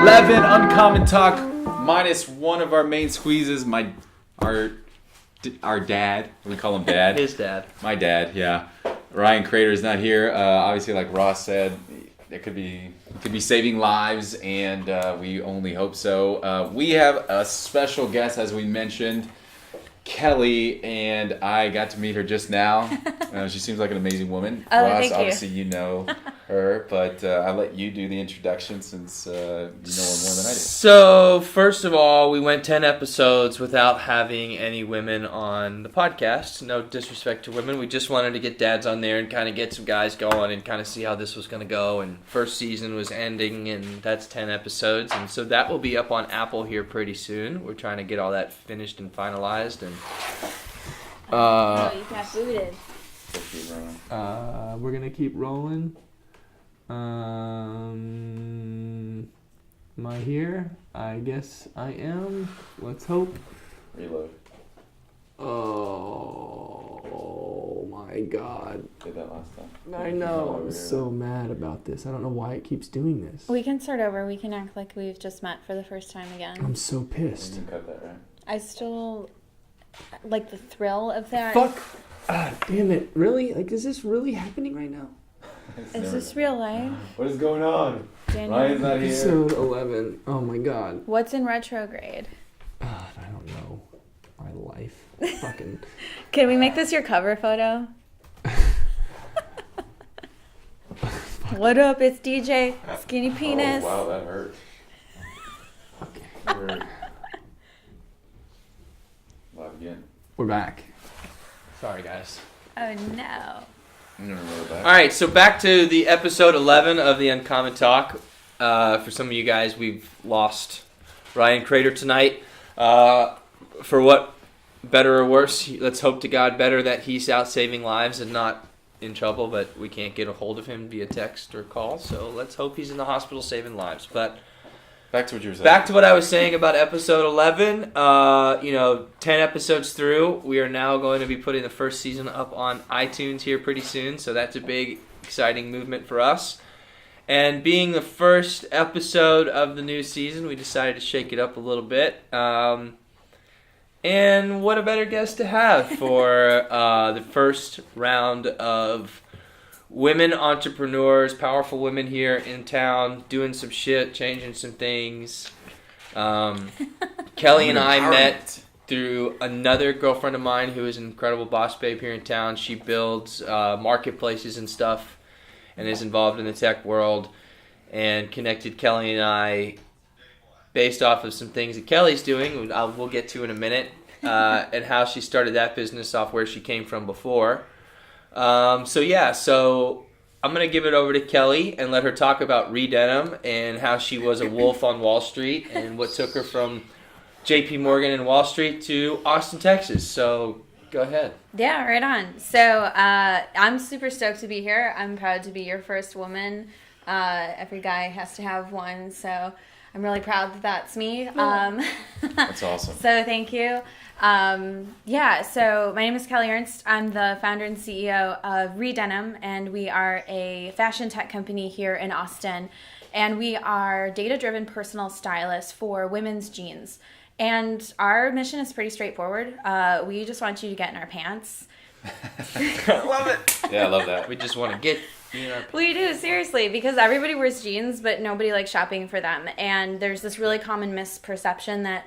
11 Uncommon Talk minus one of our main squeezes. Our dad. We call him Dad. His dad. My dad, yeah. Ryan Crater's not here. Obviously, like Ross said, it could be saving lives, and we only hope so. We have a special guest, as we mentioned, Kelly, and I got to meet her just now. She seems like an amazing woman. Oh, Ross, thank you. obviously you know her, but I'll let you do the introduction since you know her more than I do. So, first of all, we went 10 episodes without having any women on the podcast. No disrespect to women. We just wanted to get dads on there and kind of get some guys going and kind of see how this was going to go. And first season was ending, and that's 10 episodes. And so that will be up on Apple here pretty soon. We're trying to get all that finished and finalized. And Oh, you got booted. we're going to keep rolling. Am I here? I guess I am. Let's hope. Reload. Oh my god. Did that last time. I know. I'm so mad about this. I don't know why it keeps doing this. We can start over. We can act like we've just met for the first time again. I'm so You pissed. can cut that, right? I still like the thrill of that. Fuck. Ah, damn it. Really? Like, is this really happening right now? Is this real life? What is going on? Daniel? Ryan's not here. Episode 11. Oh my god. What's in retrograde? I don't know. My life. Fucking. Can we make this your cover photo? What up? It's DJ Skinny Penis. Oh, wow, that hurt. Okay. That hurt. Live again. We're back. Sorry, guys. Oh no. I'm gonna roll it back. All right, so back to the episode 11 of the Uncommon Talk. For some of you guys, we've lost Ryan Crater tonight. For what, better or worse, let's hope to God better that he's out saving lives and not in trouble, but we can't get a hold of him via text or call, so let's hope he's in the hospital saving lives. But Back to what you were saying. back to what I was saying about episode 11. 10 episodes through, we are now going to be putting the first season up on iTunes here pretty soon, so that's a big, exciting movement for us. And being the first episode of the new season, we decided to shake it up a little bit. And what a better guest to have for the first round of women entrepreneurs, powerful women here in town, doing some shit, changing some things. Kelly and I met through another girlfriend of mine who is an incredible boss babe here in town. She builds marketplaces and stuff and is involved in the tech world, and connected Kelly and I based off of some things that Kelly's doing, we'll get to in a minute, and how she started that business off where she came from before. So I'm going to give it over to Kelly and let her talk about Redenim and how she was a wolf on Wall Street and what took her from JP Morgan and Wall Street to Austin, Texas. So go ahead. Yeah, right on. So I'm super stoked to be here. I'm proud to be your first woman. Every guy has to have one, so I'm really proud that that's me. That's awesome. So thank you. So my name is Kelly Ernst. I'm the founder and CEO of Redenim, and we are a fashion tech company here in Austin. And we are data-driven personal stylists for women's jeans. And our mission is pretty straightforward. We just want you to get in our pants. Love it. Yeah, I love that. We just want to get... We do, seriously, because everybody wears jeans, but nobody likes shopping for them. And there's this really common misperception that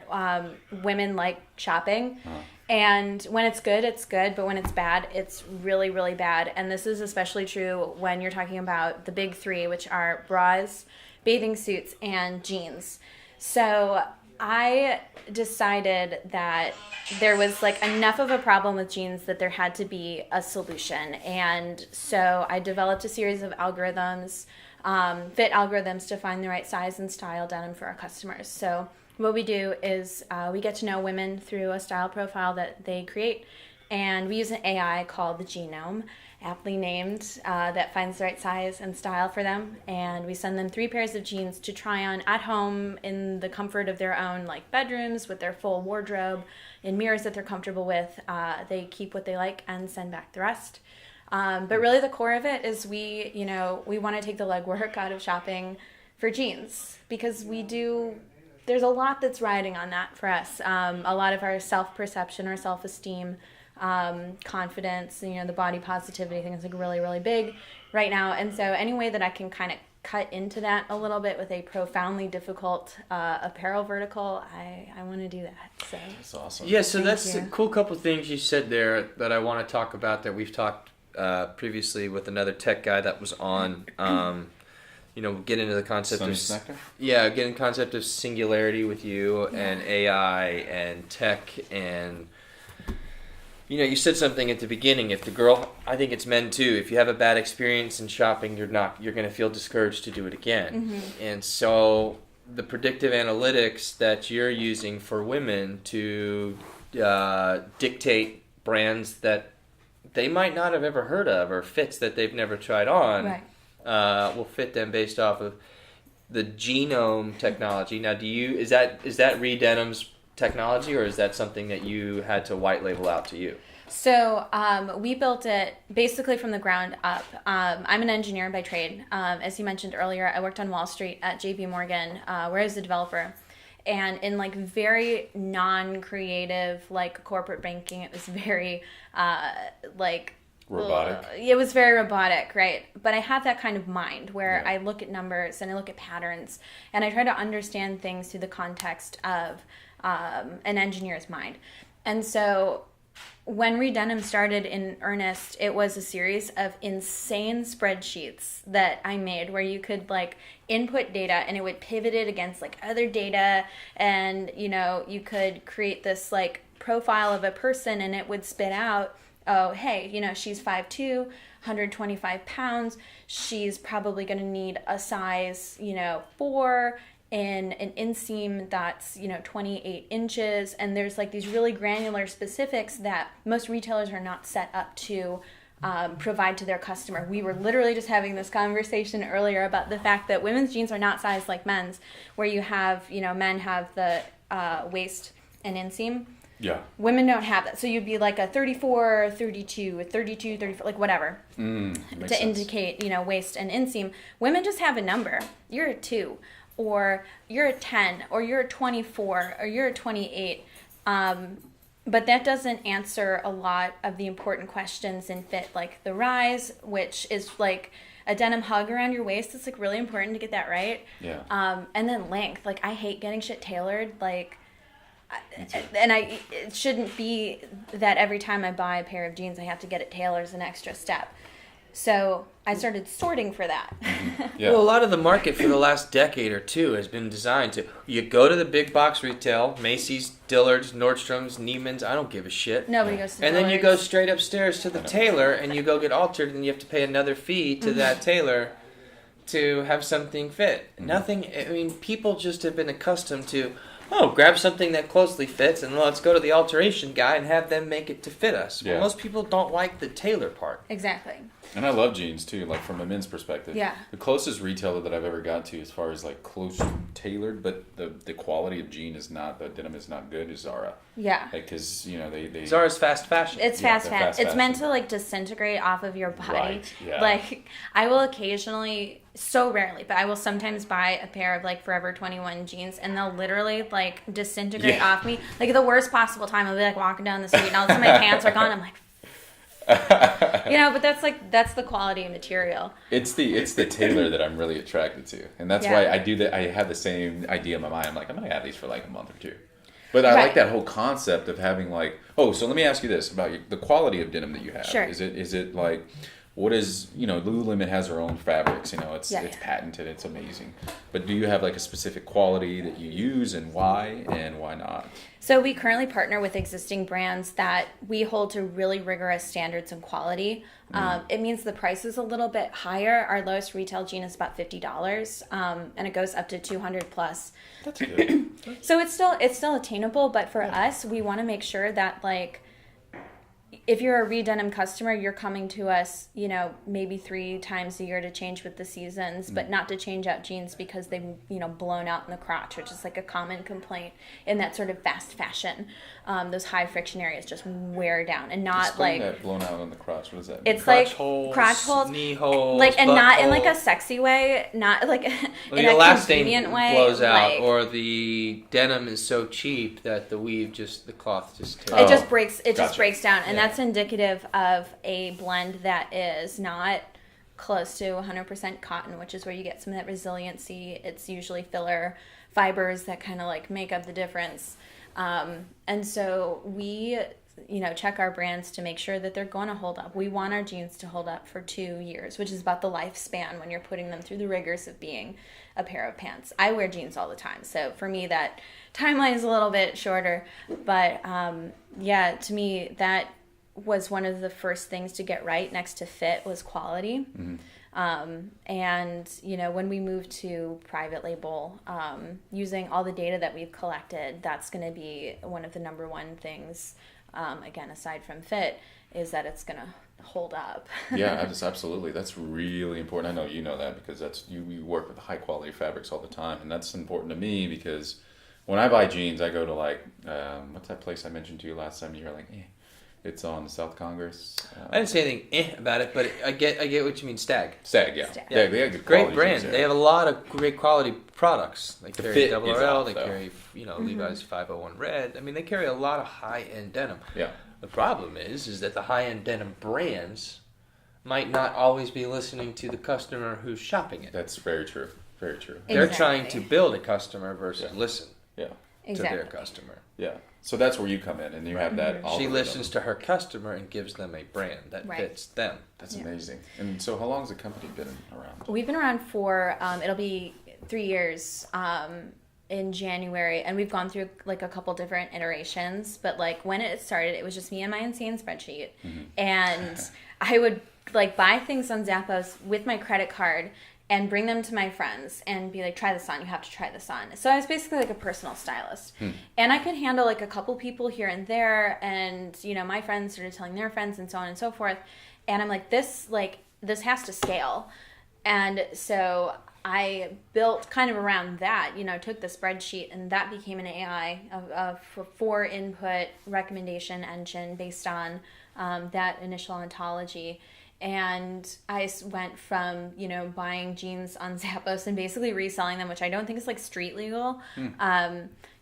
women like shopping. Huh. And when it's good, but when it's bad, it's really, really bad. And this is especially true when you're talking about the big three, which are bras, bathing suits, and jeans. So I decided that there was like enough of a problem with jeans that there had to be a solution. And so I developed a series of algorithms, fit algorithms to find the right size and style denim for our customers. So what we do is we get to know women through a style profile that they create, and we use an AI called the Genome, aptly named, that finds the right size and style for them. And we send them 3 pairs of jeans to try on at home in the comfort of their own like bedrooms with their full wardrobe, in mirrors that they're comfortable with. They keep what they like and send back the rest. But really the core of it is we want to take the legwork out of shopping for jeans, because there's a lot that's riding on that for us. A lot of our self-perception, our self-esteem, confidence, the body positivity thing is like really, really big right now. And so any way that I can kind of cut into that a little bit with a profoundly difficult apparel vertical, I want to do that. So that's awesome. Yeah, so Thank that's you. a cool couple of things you said there that I want to talk about, that we've talked previously with another tech guy that was on. Get into the concept get into concept of singularity with you and AI and tech, and you said something at the beginning. If the girl, I think it's men too, if you have a bad experience in shopping, you're going to feel discouraged to do it again. Mm-hmm. And so the predictive analytics that you're using for women to dictate brands that they might not have ever heard of, or fits that they've never tried on, right. Will fit them based off of the genome technology. Now, is that Redenim's technology, or is that something that you had to white label out to you? So we built it basically from the ground up. I'm an engineer by trade. As you mentioned earlier, I worked on Wall Street at JP Morgan, where I was a developer. And in like very non-creative, like corporate banking, it was very robotic. It was very robotic, right? But I have that kind of mind where Yeah. I look at numbers and I look at patterns, and I try to understand things through the context of an engineer's mind. And so when Redenim started in earnest, it was a series of insane spreadsheets that I made where you could like input data and it would pivot it against like other data, and you could create this like profile of a person and it would spit out, oh, hey, she's 5'2", 125 pounds. She's probably going to need a size, 4 in an inseam that's, 28 inches. And there's like these really granular specifics that most retailers are not set up to provide to their customer. We were literally just having this conversation earlier about the fact that women's jeans are not sized like men's, where you have, men have the waist and inseam. Yeah. Women don't have that. So you'd be like a 34, 32, a 32, 34, like whatever, to indicate, waist and inseam. Women just have a number. You're a 2, or you're a 10, or you're a 24, or you're a 28. But that doesn't answer a lot of the important questions in fit, like the rise, which is like a denim hug around your waist. It's like really important to get that right. Yeah. And then length. Like I hate getting shit tailored. Like, it shouldn't be that every time I buy a pair of jeans I have to get it tailored as an extra step. So I started sorting for that. Yeah. Well, a lot of the market for the last decade or two has been designed to, you go to the big box retail, Macy's, Dillard's, Nordstrom's, Neiman's, I don't give a shit. Nobody goes to And then you Dillard's. go straight upstairs to the tailor and you go get altered, and you have to pay another fee to that tailor to have something fit. People just have been accustomed to, grab something that closely fits and let's go to the alteration guy and have them make it to fit us. Yeah. Well, most people don't like the tailor part. Exactly. And I love jeans too, like from a men's perspective. Yeah. The closest retailer that I've ever got to, as far as like close tailored, but the quality of jean is not, the denim is not good, is Zara. Yeah. Because they Zara's fast fashion. It's Yeah, fast they're fashion. fast It's meant fashion. to like disintegrate off of your body. Right, yeah. Like I will occasionally, so rarely, but I will sometimes buy a pair of like Forever 21 jeans, and they'll literally like disintegrate off me. Like the worst possible time. I'll be like walking down the street and all of a sudden my pants are gone. I'm like, but that's the quality of material. It's the tailor that I'm really attracted to, and that's why I do that. I have the same idea in my mind. I'm like, I'm gonna have these for like a month or two. But I like that whole concept of having like, so let me ask you this about the quality of denim that you have. Sure. Is it like, what is, Lululemon has their own fabrics, it's patented, it's amazing. But do you have like a specific quality that you use, and why not? So we currently partner with existing brands that we hold to really rigorous standards and quality. It means the price is a little bit higher. Our lowest retail jean is about $50, and it goes up to $200 plus. That's good. So it's still attainable, but for us, we want to make sure that like if you're a Redenim customer, you're coming to us, you know, maybe 3 times a year to change with the seasons, but not to change out jeans because they've, you know, blown out in the crotch, which is like a common complaint in that sort of fast fashion. Those high friction areas just wear down, and not Explain like that blown out in the crotch. What does that mean? it's Crotch like holes, crotch holes, knee holes, like, and butt not in like a holes. sexy way, not like Well, in the a elastic convenient way. blows out, like, or the denim is so cheap that the cloth just tears. it just breaks. It just Gotcha. breaks down, and Yeah. that's indicative of a blend that is not close to 100% cotton, which is where you get some of that resiliency. It's usually filler fibers that kind of like make up the difference. And so we, you know, check our brands to make sure that they're going to hold up. We want our jeans to hold up for 2 years, which is about the lifespan when you're putting them through the rigors of being a pair of pants. I wear jeans all the time, so for me that timeline is a little bit shorter. But yeah, to me that was one of the first things to get right next to fit was quality. And, you know, when we move to private label, using all the data that we've collected, that's going to be one of the number one things, again, aside from fit, is that it's going to hold up. Yeah, absolutely. That's really important. I know you know that because that's you work with high quality fabrics all the time, and that's important to me because when I buy jeans, I go to like what's that place I mentioned to you last time? You were like, it's on South Congress. I didn't say anything about it, but I get what you mean. Stag. Stag, yeah. Stag. They have good Great quality brand. jeans there. They have a lot of great quality products. They The carry fit double is RL. off, They though. carry, you know, Levi's 501 Red. I mean, they carry a lot of high end denim. Yeah. The problem is that the high end denim brands might not always be listening to the customer who's shopping it. That's very true. Very true. They're Exactly. trying to build a customer versus Yeah. listen Yeah. to their customer. Yeah. So that's where you come in, and you have that. She algorithm. listens to her customer and gives them a brand that Right. fits them. That's Yeah. amazing. And so, how long has the company been around? We've been around for, it'll be 3 years in January, and we've gone through like a couple different iterations, but like when it started, it was just me and my insane spreadsheet. And I would like buy things on Zappos with my credit card and bring them to my friends and be like, try this on, you have to try this on. So I was basically like a personal stylist. And I could handle like a couple people here and there, and you know, my friends started telling their friends and so on and so forth. And I'm like, this has to scale. And so I built kind of around that, you know, took the spreadsheet, and that became an AI, a 4-input recommendation engine based on that initial ontology. And I went from, you know, buying jeans on Zappos and basically reselling them, which I don't think is like street legal.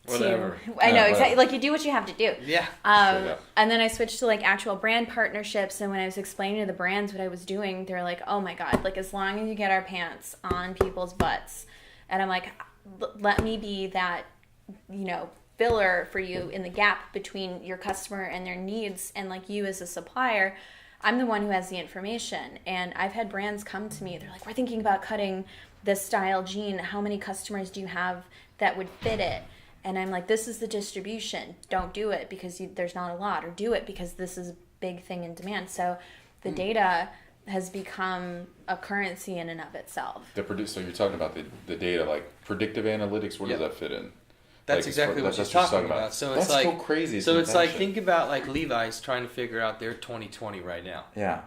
Whatever. I know, Yeah, exactly. whatever. Like you do what you have to do. Yeah. Straight up. And then I switched to like actual brand partnerships. And when I was explaining to the brands what I was doing, they were like, oh my God, like as long as you get our pants on people's butts. And I'm like, let me be that, you know, filler for you in the gap between your customer and their needs, and like you as a supplier. I'm the one who has the information. And I've had brands come to me. They're like, we're thinking about cutting this style jean. How many customers do you have that would fit it? And I'm like, this is the distribution. Don't do it because there's not a lot, or do it because this is a big thing in demand. So the data has become a currency in and of itself. So you're talking about the data, like predictive analytics. Where does Yeah. that fit in? That's Like, exactly what that's she's what talking about. So it's That's like so crazy. So it's like, invention. think about like Levi's trying to figure out their 2020 right now. Yeah.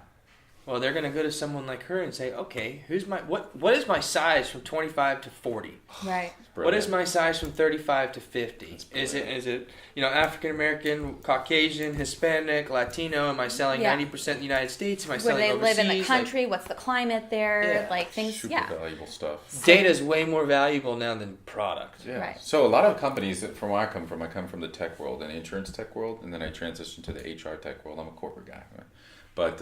Well, they're gonna go to someone like her and say, okay, what is my size from 25 to 40? Right. What is my size from 35 to 50? That's Is it you know, African American, Caucasian, Hispanic, Latino? Am I selling Yeah. 90% in the United States? Am I Where selling they overseas? live in the country, what's the climate there, Yeah. like things, Super yeah. valuable stuff. Data is way more valuable now than product. Yeah. Right. So a lot of companies from where I come from the tech world and insurance tech world, and then I transitioned to the HR tech world. I'm a corporate guy, but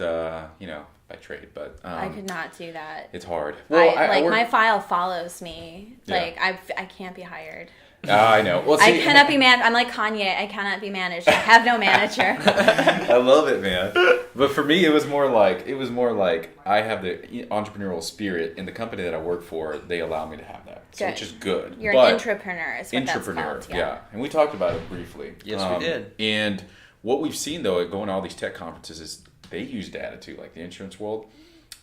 you know, by trade. But I could not do that. it's hard. I work- my file follows me. Yeah. Like I can't be hired. I know. Well, I see, cannot be I'm like Kanye. I cannot be managed. I have no manager. I love it, man. But for me, it was more like I have the entrepreneurial spirit in the company that I work for. They allow me to have that, Good. which is good. You're But an entrepreneur. Is what entrepreneur, that's called. yeah. And we talked about it briefly. Yes, we did. And what we've seen though, at going to all these tech conferences, is they use data too, like the insurance world.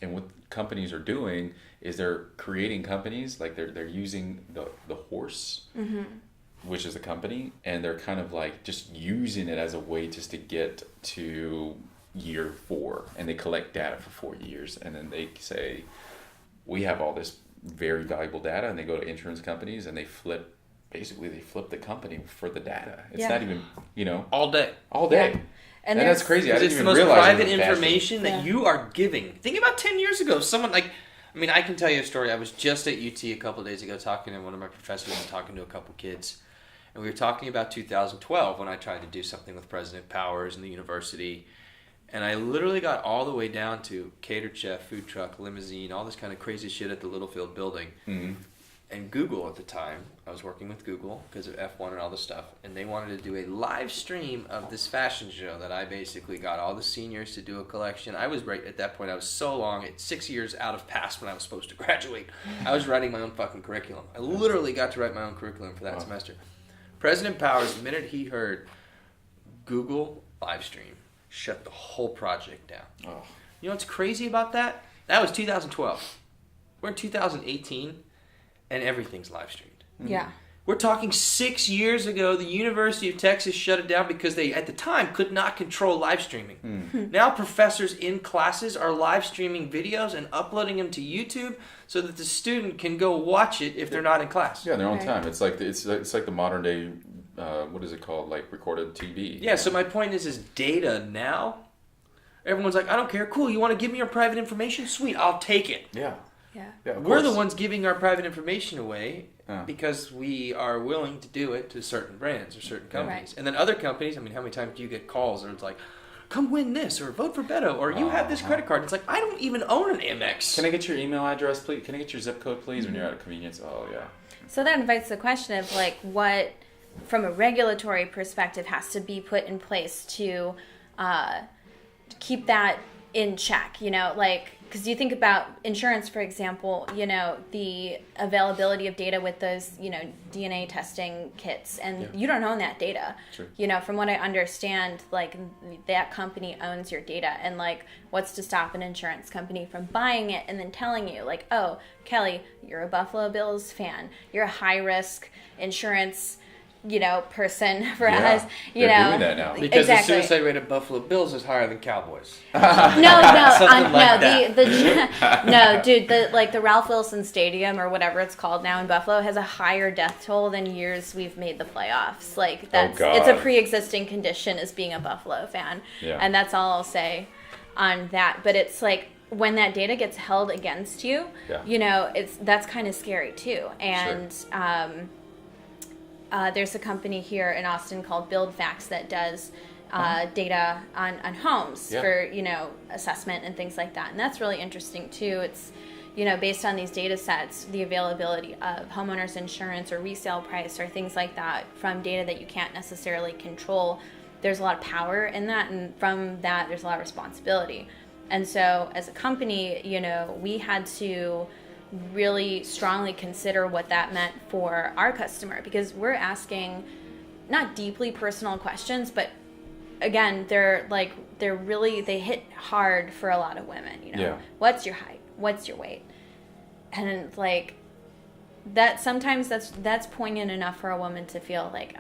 And what companies are doing is they're creating companies, like they're using the horse, which is a company, and they're kind of like just using it as a way just to get to year 4, and they collect data for 4 years, and then they say, we have all this very valuable data, and they go to insurance companies and they flip the company for the data. It's not even, all day. Yeah. And that's crazy. I didn't it's even the most realize private it was information that you are giving. Think about 10 years ago. Someone I can tell you a story. I was just at UT a couple of days ago talking to one of my professors and talking to a couple kids. And we were talking about 2012 when I tried to do something with President Powers and the university. And I literally got all the way down to catered chef, food truck, limousine, all this kind of crazy shit at the Littlefield building. Mm-hmm. And Google at the time, I was working with Google because of F1 and all this stuff, and they wanted to do a live stream of this fashion show that I basically got all the seniors to do a collection. I was right at that point, I was so long, it's 6 years out of past when I was supposed to graduate. I was writing my own fucking curriculum. I literally got to write my own curriculum for that semester. President Powers, the minute he heard Google live stream, shut the whole project down. Oh. You know what's crazy about that? That was 2012. We're in 2018. And everything's live streamed. Yeah. We're talking 6 years ago, the University of Texas shut it down because they, at the time, could not control live streaming. Now professors in classes are live streaming videos and uploading them to YouTube so that the student can go watch it if they're not in class. Yeah, in their own time. It's like the modern day, what is it called? Like recorded TV. Yeah, so my point is data now. Everyone's like, I don't care. Cool, you want to give me your private information? Sweet, I'll take it. Yeah. Yeah. We're the ones giving our private information away because we are willing to do it to certain brands or certain companies. Right. And then other companies, how many times do you get calls where it's like, come win this or vote for Beto or you have this credit card. It's like, I don't even own an Amex. Can I get your email address, please? Can I get your zip code, please, when you're at a convenience? Oh, yeah. So that invites the question of like what, from a regulatory perspective, has to be put in place to keep that in check, because you think about insurance, for example, the availability of data with those, DNA testing kits, and you don't own that data. Sure. From what I understand, like that company owns your data, and like what's to stop an insurance company from buying it and then telling you like, oh, Kelly, you're a Buffalo Bills fan, you're a high risk insurance person for us, They're doing that now. Because the suicide rate of Buffalo Bills is higher than Cowboys. No, dude, the Ralph Wilson Stadium or whatever it's called now in Buffalo has a higher death toll than years we've made the playoffs. Like it's a pre-existing condition as being a Buffalo fan, and that's all I'll say on that. But it's like when that data gets held against you, that's kind of scary too, and. Sure. There's a company here in Austin called BuildFacts that does data on homes for, assessment and things like that. And that's really interesting too. It's, based on these data sets, the availability of homeowners insurance or resale price or things like that from data that you can't necessarily control. There's a lot of power in that. And from that, there's a lot of responsibility. And so as a company, we had to really strongly consider what that meant for our customer, because we're asking not deeply personal questions, but again, they hit hard for a lot of women. What's your height? What's your weight? And like that, sometimes that's poignant enough for a woman to feel like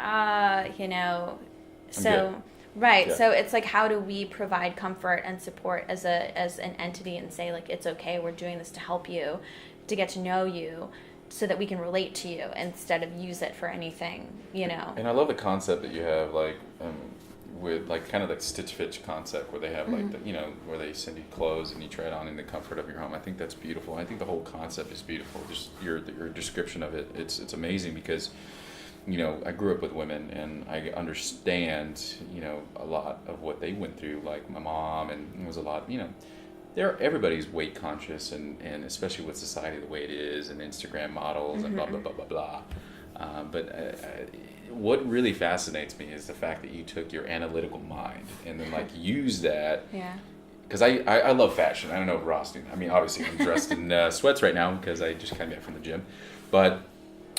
so right. So it's like, how do we provide comfort and support as an entity and say like, it's okay, we're doing this to help you, to get to know you, so that we can relate to you instead of use it for anything, And I love the concept that you have, like, with like kind of like Stitch Fitch concept, where they have like where they send you clothes and you try it on in the comfort of your home. I think that's beautiful. I think the whole concept is beautiful. Just your description of it, it's amazing because, I grew up with women and I understand, a lot of what they went through. Like my mom, and it was a lot, everybody's weight conscious, and especially with society the way it is, and Instagram models and blah blah blah blah blah. But what really fascinates me is the fact that you took your analytical mind and then like use that. Yeah. Because I love fashion. I don't know if Ross. I mean, obviously I'm dressed in sweats right now because I just came back from the gym, but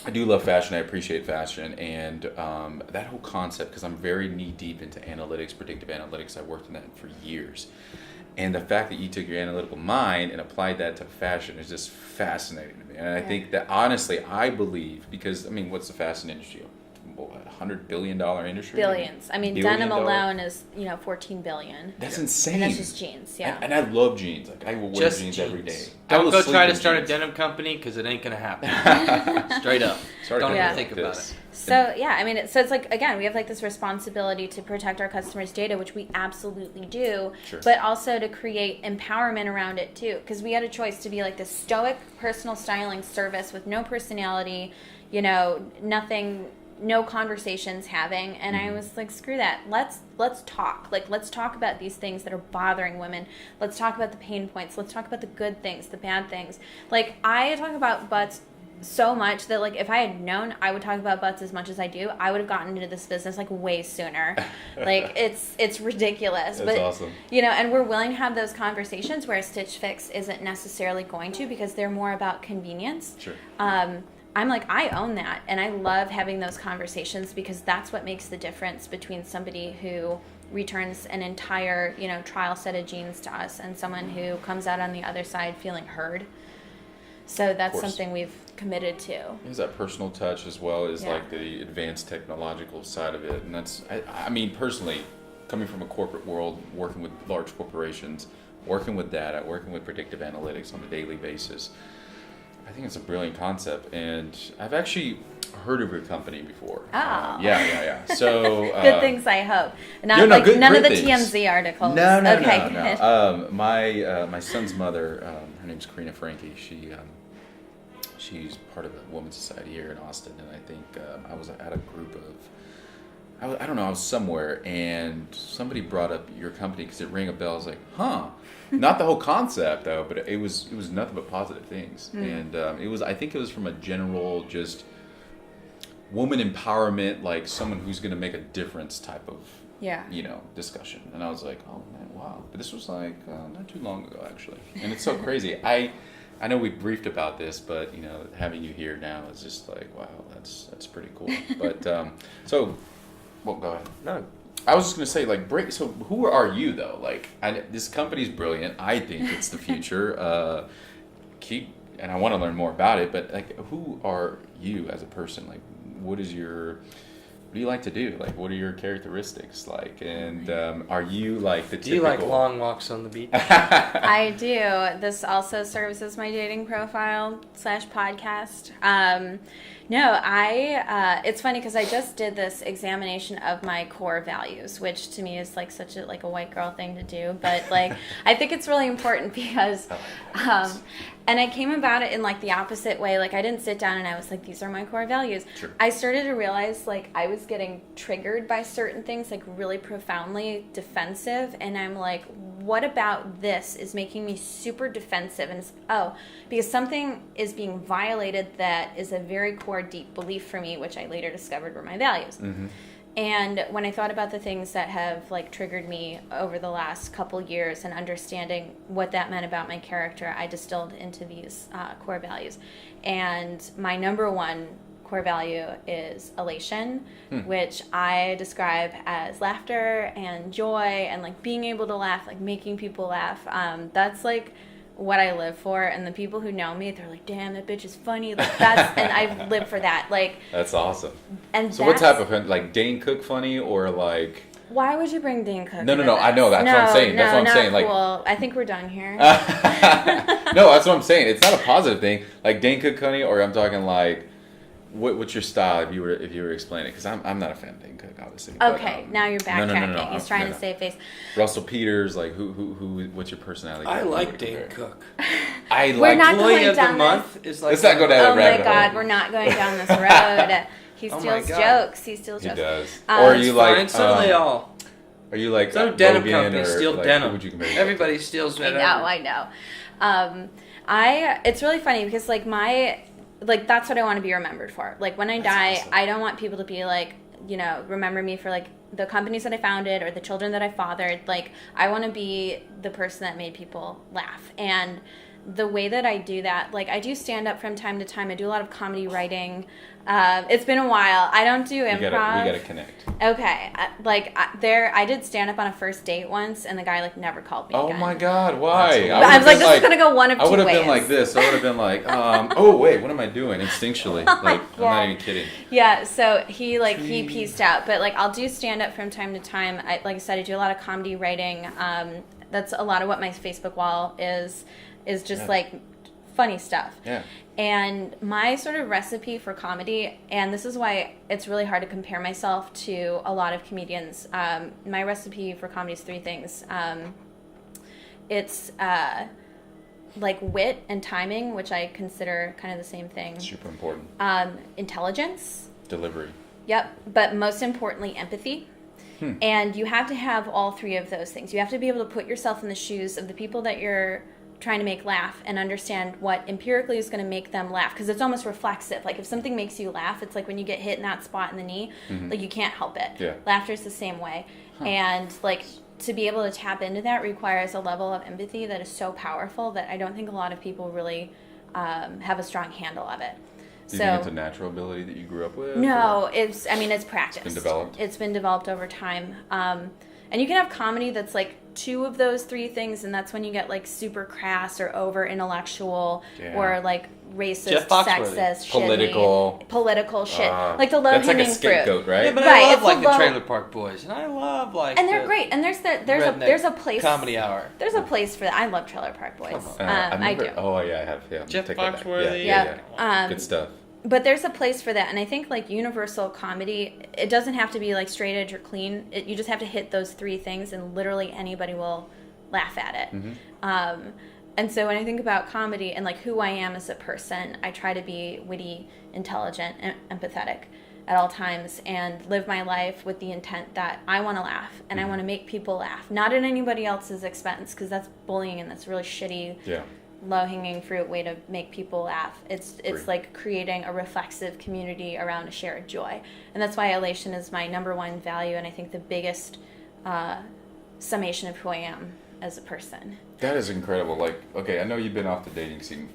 I do love fashion. I appreciate fashion, and that whole concept, because I'm very knee deep into analytics, predictive analytics. I worked in that for years. And the fact that you took your analytical mind and applied that to fashion is just fascinating to me. And I think that, honestly, I believe, because, I mean, what's the fashion industry? $100 billion industry. Billions. I mean, denim alone is 14 billion. That's insane. And that's just jeans. Yeah. And I love jeans. Like, I will wear jeans every day. Don't go try to start a denim company because it ain't gonna happen. Straight up. Don't even think about it. So yeah, I mean, so it's like, again, we have like this responsibility to protect our customers' data, which we absolutely do, but also to create empowerment around it too, because we had a choice to be like this stoic personal styling service with no personality, nothing, no conversations having, and I was like, screw that. Let's talk. Like, let's talk about these things that are bothering women. Let's talk about the pain points. Let's talk about the good things, the bad things. Like, I talk about butts so much that, like, if I had known I would talk about butts as much as I do, I would have gotten into this business like way sooner. Like, it's ridiculous. That's awesome. And we're willing to have those conversations where Stitch Fix isn't necessarily going to, because they're more about convenience. Sure. I'm like, I own that, and I love having those conversations, because that's what makes the difference between somebody who returns an entire, trial set of jeans to us and someone who comes out on the other side feeling heard. So that's something we've committed to. There's that personal touch as well as like the advanced technological side of it. And that's, I mean, personally, coming from a corporate world, working with large corporations, working with data, working with predictive analytics on a daily basis, I think it's a brilliant concept. And I've actually heard of your company before. Oh. Yeah. So good things, I hope. Not none of the things. TMZ articles. No. No. My son's mother, her name's Karina Frankie. She's part of a women's society here in Austin, and I think I was at a group of, I don't know, I was somewhere, and somebody brought up your company because it rang a bell. I was like, huh. Not the whole concept though, but it was nothing but positive things, and I think it was from a general just woman empowerment, like someone who's going to make a difference type of discussion. And I was like, oh man, wow. But this was like not too long ago actually, and it's so crazy. I know we briefed about this, but having you here now is just like, wow, that's pretty cool. But go ahead. No, I was just gonna say, like, so who are you though? Like, this company's brilliant. I think it's the future. And I want to learn more about it. But like, who are you as a person? Like, what do you like to do? Like, what are your characteristics like? And are you like the typical... Do you like long walks on the beach? I do. This also serves as my dating profile / podcast. No, it's funny because I just did this examination of my core values, which to me is like such a white girl thing to do. But like, I think it's really important because... and I came about it in like the opposite way. Like, I didn't sit down and I was like, these are my core values. Sure. I started to realize like I was getting triggered by certain things, like really profoundly defensive. And I'm like, what about this is making me super defensive? And it's, because something is being violated that is a very core, deep belief for me, which I later discovered were my values. Mm-hmm. And when I thought about the things that have like triggered me over the last couple years and understanding what that meant about my character, I distilled into these core values. And my number one core value is elation, which I describe as laughter and joy and like being able to laugh, like making people laugh. That's like what I live for, and the people who know me, they're like, damn, that bitch is funny. Like, that's, and I live for that. Like, that's awesome. And so what type of, like, Dane Cook funny, or like... Why would you bring Dane Cook? No, I know, that's what I'm saying. That's what I'm saying. Like, cool. I think we're done here. No, that's what I'm saying. It's not a positive thing. Like, Dane Cook funny, or I'm talking like, what's your style if you were to explain it? Because I'm not a fan of Dane Cook, obviously. Okay, but, now you're backtracking. No, He's trying to save face. Russell Peters, like who? What's your personality? I like Dane Cook. I like. We're not Employee going of down the month is like. Let's not go down that rabbit hole. Oh my God, we're not going down this road. He steals jokes. He steals jokes. He does. Or are you like? So do they all. Are you like? Some denim Logan companies steal like, denim. Everybody steals denim. I know. It's really funny because like that's what I want to be remembered for. Like, when I die, awesome. I don't want people to be like, remember me for like the companies that I founded or the children that I fathered. Like, I want to be the person that made people laugh. And the way that I do that, like I do stand up from time to time. I do a lot of comedy writing. It's been a while. I don't do improv. We gotta connect. Okay, I did stand up on a first date once, and the guy like never called me. Oh again. my God, why? I was like, this is gonna go one of two ways. I would have been like this. I would have been like, oh wait, what am I doing? Instinctually, like I'm not even kidding. Yeah, so he pieced out, but like I'll do stand up from time to time. Like I said, I do a lot of comedy writing. That's a lot of what my Facebook wall is just like funny stuff. Yeah. And my sort of recipe for comedy, and this is why it's really hard to compare myself to a lot of comedians. My recipe for comedy is three things. It's like wit and timing, which I consider kind of the same thing. Super important. Intelligence. Delivery. Yep. But most importantly, empathy. And you have to have all three of those things. You have to be able to put yourself in the shoes of the people that you're trying to make laugh and understand what empirically is going to make them laugh, because it's almost reflexive. Like if something makes you laugh, it's like when you get hit in that spot in the knee, like you can't help it. Yeah. Laughter is the same way. And like to be able to tap into that requires a level of empathy that is so powerful that I don't think a lot of people really have a strong handle of it. Do you think it's a natural ability that you grew up with? No, it's practiced. It's been developed? It's been developed over time. And you can have comedy that's like two of those three things, and that's when you get like super crass or over intellectual or like racist, sexist, political shit, like the low hanging fruit. That's like a scapegoat, right? Yeah, but I love like the Trailer Park Boys, and I love like. And they're great, and there's a place comedy hour. There's a place for that. I love Trailer Park Boys. I do. Oh yeah, I have. Yeah, Jeff take that back. Foxworthy. Yeah. Good stuff. But there's a place for that, and I think like universal comedy, it doesn't have to be like straight edge or clean. You just have to hit those three things, and literally anybody will laugh at it. And so when I think about comedy and like who I am as a person, I try to be witty, intelligent, and empathetic at all times, and live my life with the intent that I want to laugh and I want to make people laugh, not at anybody else's expense, because that's bullying and that's really shitty. Yeah. Low-hanging fruit way to make people laugh. It's like creating a reflexive community around a shared joy, and that's why elation is my number one value, and I think the biggest summation of who I am as a person. That is incredible. Like, okay, I know you've been off the dating scene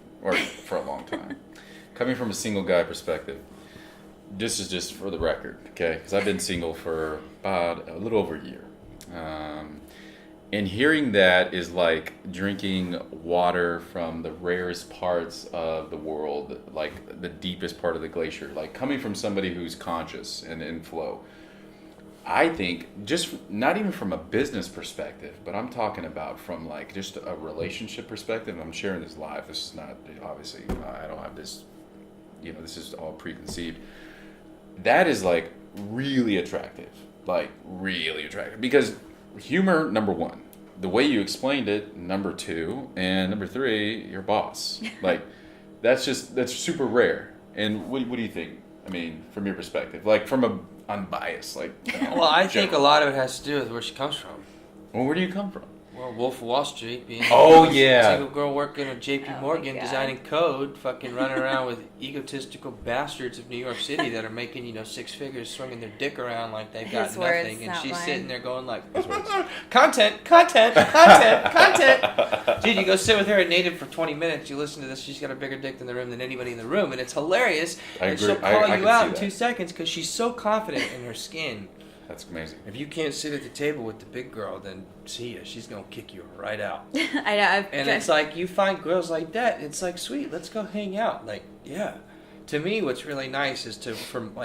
for a long time. Coming from a single guy perspective, this is just for the record, okay? Because I've been single for about a little over a year. And hearing that is like drinking water from the rarest parts of the world, like the deepest part of the glacier. Like coming from somebody who's conscious and in flow. I think just not even from a business perspective, but I'm talking about from like just a relationship perspective. I'm sharing this live. This is not, obviously, I don't have this, this is all preconceived. That is like really attractive. Like really attractive. Because humor, number one. The way you explained it, number two. And number three, your boss. Like, that's super rare. And what do you think? I mean, from your perspective. Like, from a unbiased, like... Well, I think a lot of it has to do with where she comes from. Well, where do you come from? Well, Wolf of Wall Street, being yeah, single girl working at JP Morgan, designing code, fucking running around with egotistical bastards of New York City that are making, 6 figures, swinging their dick around like they've got nothing, and she's sitting there going like, content. Dude, you go sit with her at Native for 20 minutes, you listen to this, she's got a bigger dick in the room than anybody in the room, and it's hilarious, and she'll call you out in 2 seconds because she's so confident in her skin. That's amazing. If you can't sit at the table with the big girl, then see ya. She's gonna kick you right out. I know. And it's like you find girls like that. It's like, sweet, let's go hang out. Like, yeah. To me, what's really nice is from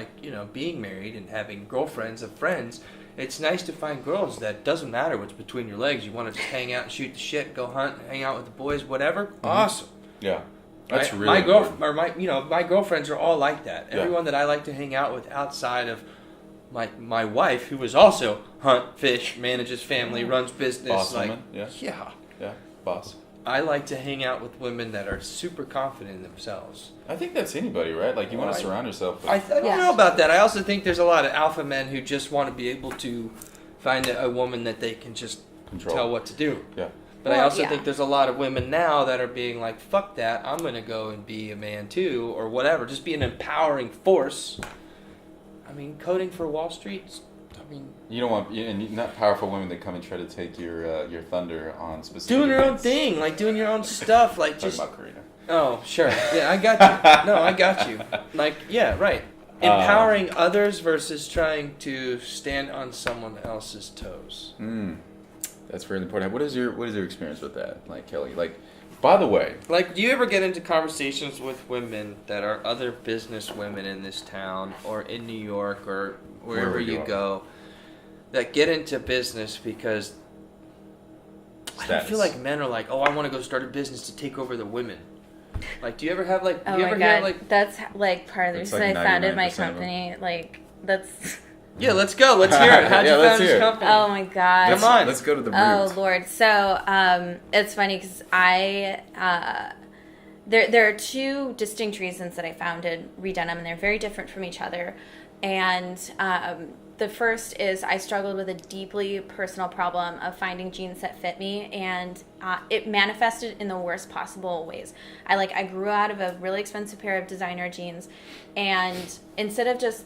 being married and having girlfriends of friends. It's nice to find girls that doesn't matter what's between your legs. You want to just hang out and shoot the shit, go hunt, hang out with the boys, whatever. Mm-hmm. Awesome. Yeah. That's really my girlfriends are all like that. Yeah. Everyone that I like to hang out with outside of my wife, who is also hunt, fish, manages family, runs business. Boss woman, yeah. Yeah, boss. I like to hang out with women that are super confident in themselves. I think that's anybody, right? Like you want to surround yourself with... I don't know about that. I also think there's a lot of alpha men who just want to be able to find a woman that they can just tell what to do. Yeah. But I also think there's a lot of women now that are being like, fuck that, I'm going to go and be a man too, or whatever. Just be an empowering force. I mean, coding for Wall Street, I mean, You don't want, and not powerful women that come and try to take your thunder on specific. doing your own events. thing, like doing your own stuff, like Talking just. about Karina. Oh, sure. Yeah, I got you. No, I got you. Like, yeah, right. Empowering others versus trying to stand on someone else's toes. That's very important. What is your experience with that, like Kelly? Like, by the way, Like, do you ever get into conversations with women that are other business women in this town or in New York or wherever you go that get into business because I don't feel like men are like, oh, I want to go start a business to take over the women. Like, do you ever have like? Oh you my ever god, hear like? that's like part of the It's reason like I founded my 99% of them. company. Like that's. Yeah, let's go. Let's hear it. How'd Yeah, you let's found hear this it. company? Oh my god. Come on. Let's go to the root. Oh Lord. So it's funny because there are two distinct reasons that I founded Redenim, and they're very different from each other. And the first is I struggled with a deeply personal problem of finding jeans that fit me, and it manifested in the worst possible ways. I grew out of a really expensive pair of designer jeans, and instead of just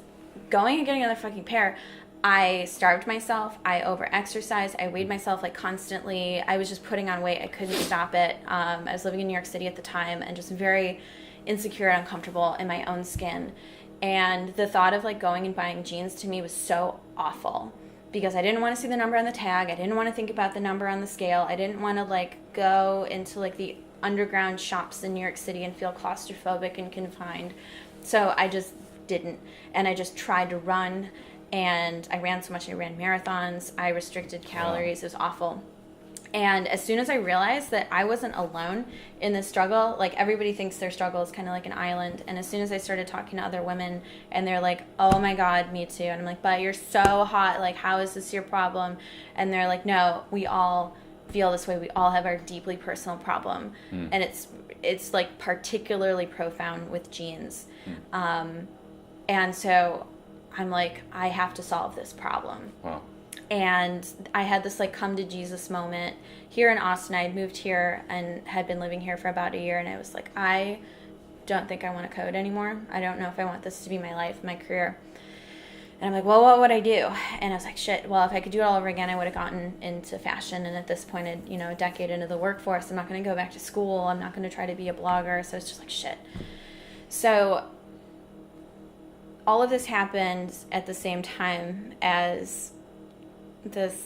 going and getting another fucking pair, I starved myself. I over-exercised. I weighed myself like constantly. I was just putting on weight. I couldn't stop it. I was living in New York City at the time and just very insecure and uncomfortable in my own skin. And the thought of like going and buying jeans to me was so awful because I didn't want to see the number on the tag. I didn't want to think about the number on the scale. I didn't want to like go into like the underground shops in New York City and feel claustrophobic and confined. So I just didn't. And I just tried to run. And I ran so much. I ran marathons. I restricted calories. It was awful. And as soon as I realized that I wasn't alone in this struggle, like everybody thinks their struggle is kind of like an island. And as soon as I started talking to other women and they're like, oh my God, me too. And I'm like, but you're so hot. Like, how is this your problem? And they're like, no, we all feel this way. We all have our deeply personal problem. And it's like particularly profound with jeans. And so I'm like, I have to solve this problem. Wow. And I had this like come to Jesus moment here in Austin. I had moved here and had been living here for about a year. And I was like, I don't think I want to code anymore. I don't know if I want this to be my life, my career. And I'm like, well, what would I do? And I was like, shit, well, if I could do it all over again, I would have gotten into fashion. And at this point, a decade into the workforce, I'm not going to go back to school. I'm not going to try to be a blogger. So it's just like, shit. So all of this happened at the same time as this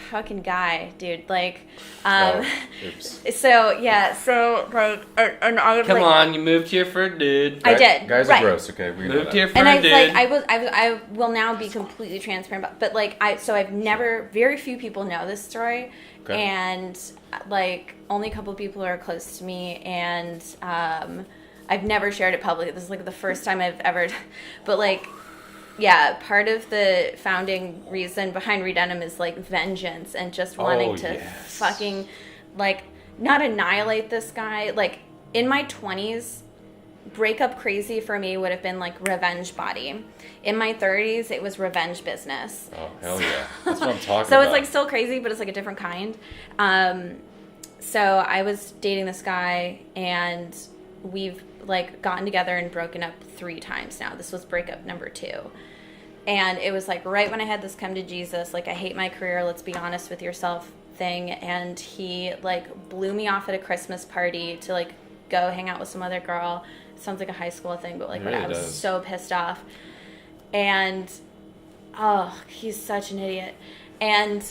fucking guy, dude. Like, Oops. so yeah, so like, and I was Come like, on, you moved here for a dude. I did. Guys right. are gross. Okay, we know Moved that. here for And a I was dude. like, I will now be completely transparent, but like, I've never, very few people know this story, Okay. and like, only a couple of people are close to me, and I've never shared it publicly. This is like the first time I've ever, but like, yeah, part of the founding reason behind Redenim is like vengeance and just wanting to yes. fucking like not annihilate this guy. Like in my 20s, breakup crazy for me would have been like revenge body. In my 30s, it was revenge business. Oh, hell yeah. That's what I'm talking So about. it's like still crazy, but it's like a different kind. So I was dating this guy and we've like gotten together and broken up 3 times now. This was breakup number 2. And it was like right when I had this come to Jesus, like I hate my career, let's be honest with yourself thing. And he like blew me off at a Christmas party to like go hang out with some other girl. It sounds like a high school thing, but like It really I was does. so pissed off. And oh, he's such an idiot. And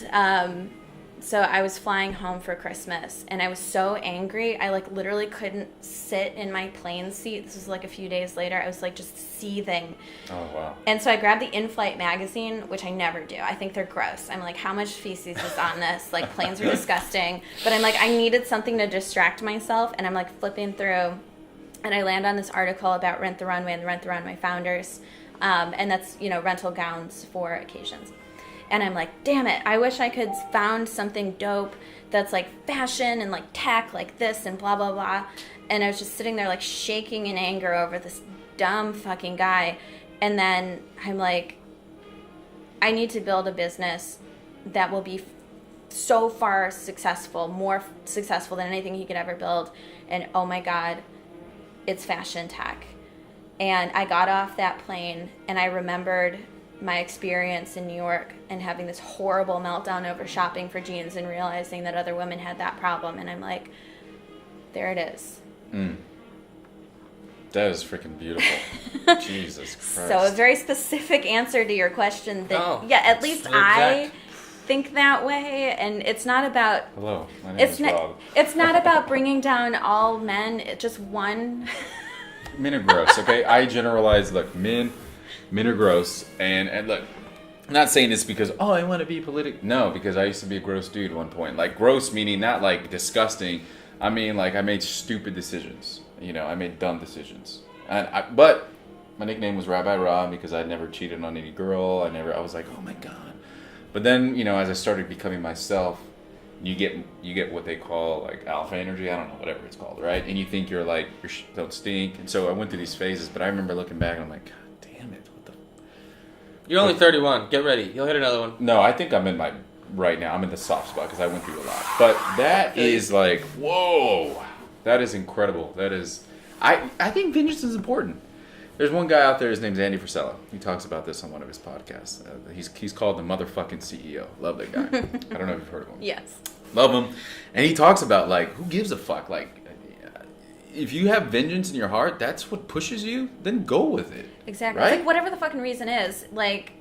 so I was flying home for Christmas and I was so angry. I like literally couldn't sit in my plane seat. This was like a few days later. I was like just seething. Oh, wow. And so I grabbed the in-flight magazine, which I never do. I think they're gross. I'm like, how much feces is on this? Like planes are disgusting. But I'm like, I needed something to distract myself. And I'm like flipping through and I land on this article about Rent the Runway and the Rent the Runway founders. And that's, rental gowns for occasions. And I'm like, damn it, I wish I could found something dope that's like fashion and like tech like this and blah, blah, blah. And I was just sitting there like shaking in anger over this dumb fucking guy. And then I'm like, I need to build a business that will be so far successful, more successful than anything he could ever build. And oh my God, it's fashion tech. And I got off that plane and I remembered my experience in New York and having this horrible meltdown over shopping for jeans and realizing that other women had that problem. And I'm like, there it is. That is freaking beautiful. Jesus Christ. So a very specific answer to your question that, at least exact. I think that way. And it's not about... Hello, my name is Rob. It's not about bringing down all men, just one. Men are gross, okay? I generalize, look, men are gross. And look, I'm not saying this because, I want to be political. No, because I used to be a gross dude at one point. Like, gross meaning not like disgusting. I mean, like, I made stupid decisions. I made dumb decisions. But my nickname was Rabbi Rob because I never cheated on any girl. I was like, oh my God. But then, as I started becoming myself, you get what they call like alpha energy. I don't know, whatever it's called, right? And you think you're like, don't stink. And so I went through these phases, but I remember looking back and I'm like, God damn it. What the? You're only 31. Get ready. You'll hit another one. No, I think I'm in right now, I'm in the soft spot because I went through a lot. But that is like, whoa. That is incredible. That is, I think vengeance is important. There's one guy out there, his name's Andy Frisella. He talks about this on one of his podcasts. He's called the motherfucking CEO. Love that guy. I don't know if you've heard of him. Yes. Love him. And he talks about, like, who gives a fuck? Like, if you have vengeance in your heart, that's what pushes you, then go with it. Exactly. Right? It's like whatever the fucking reason is, like,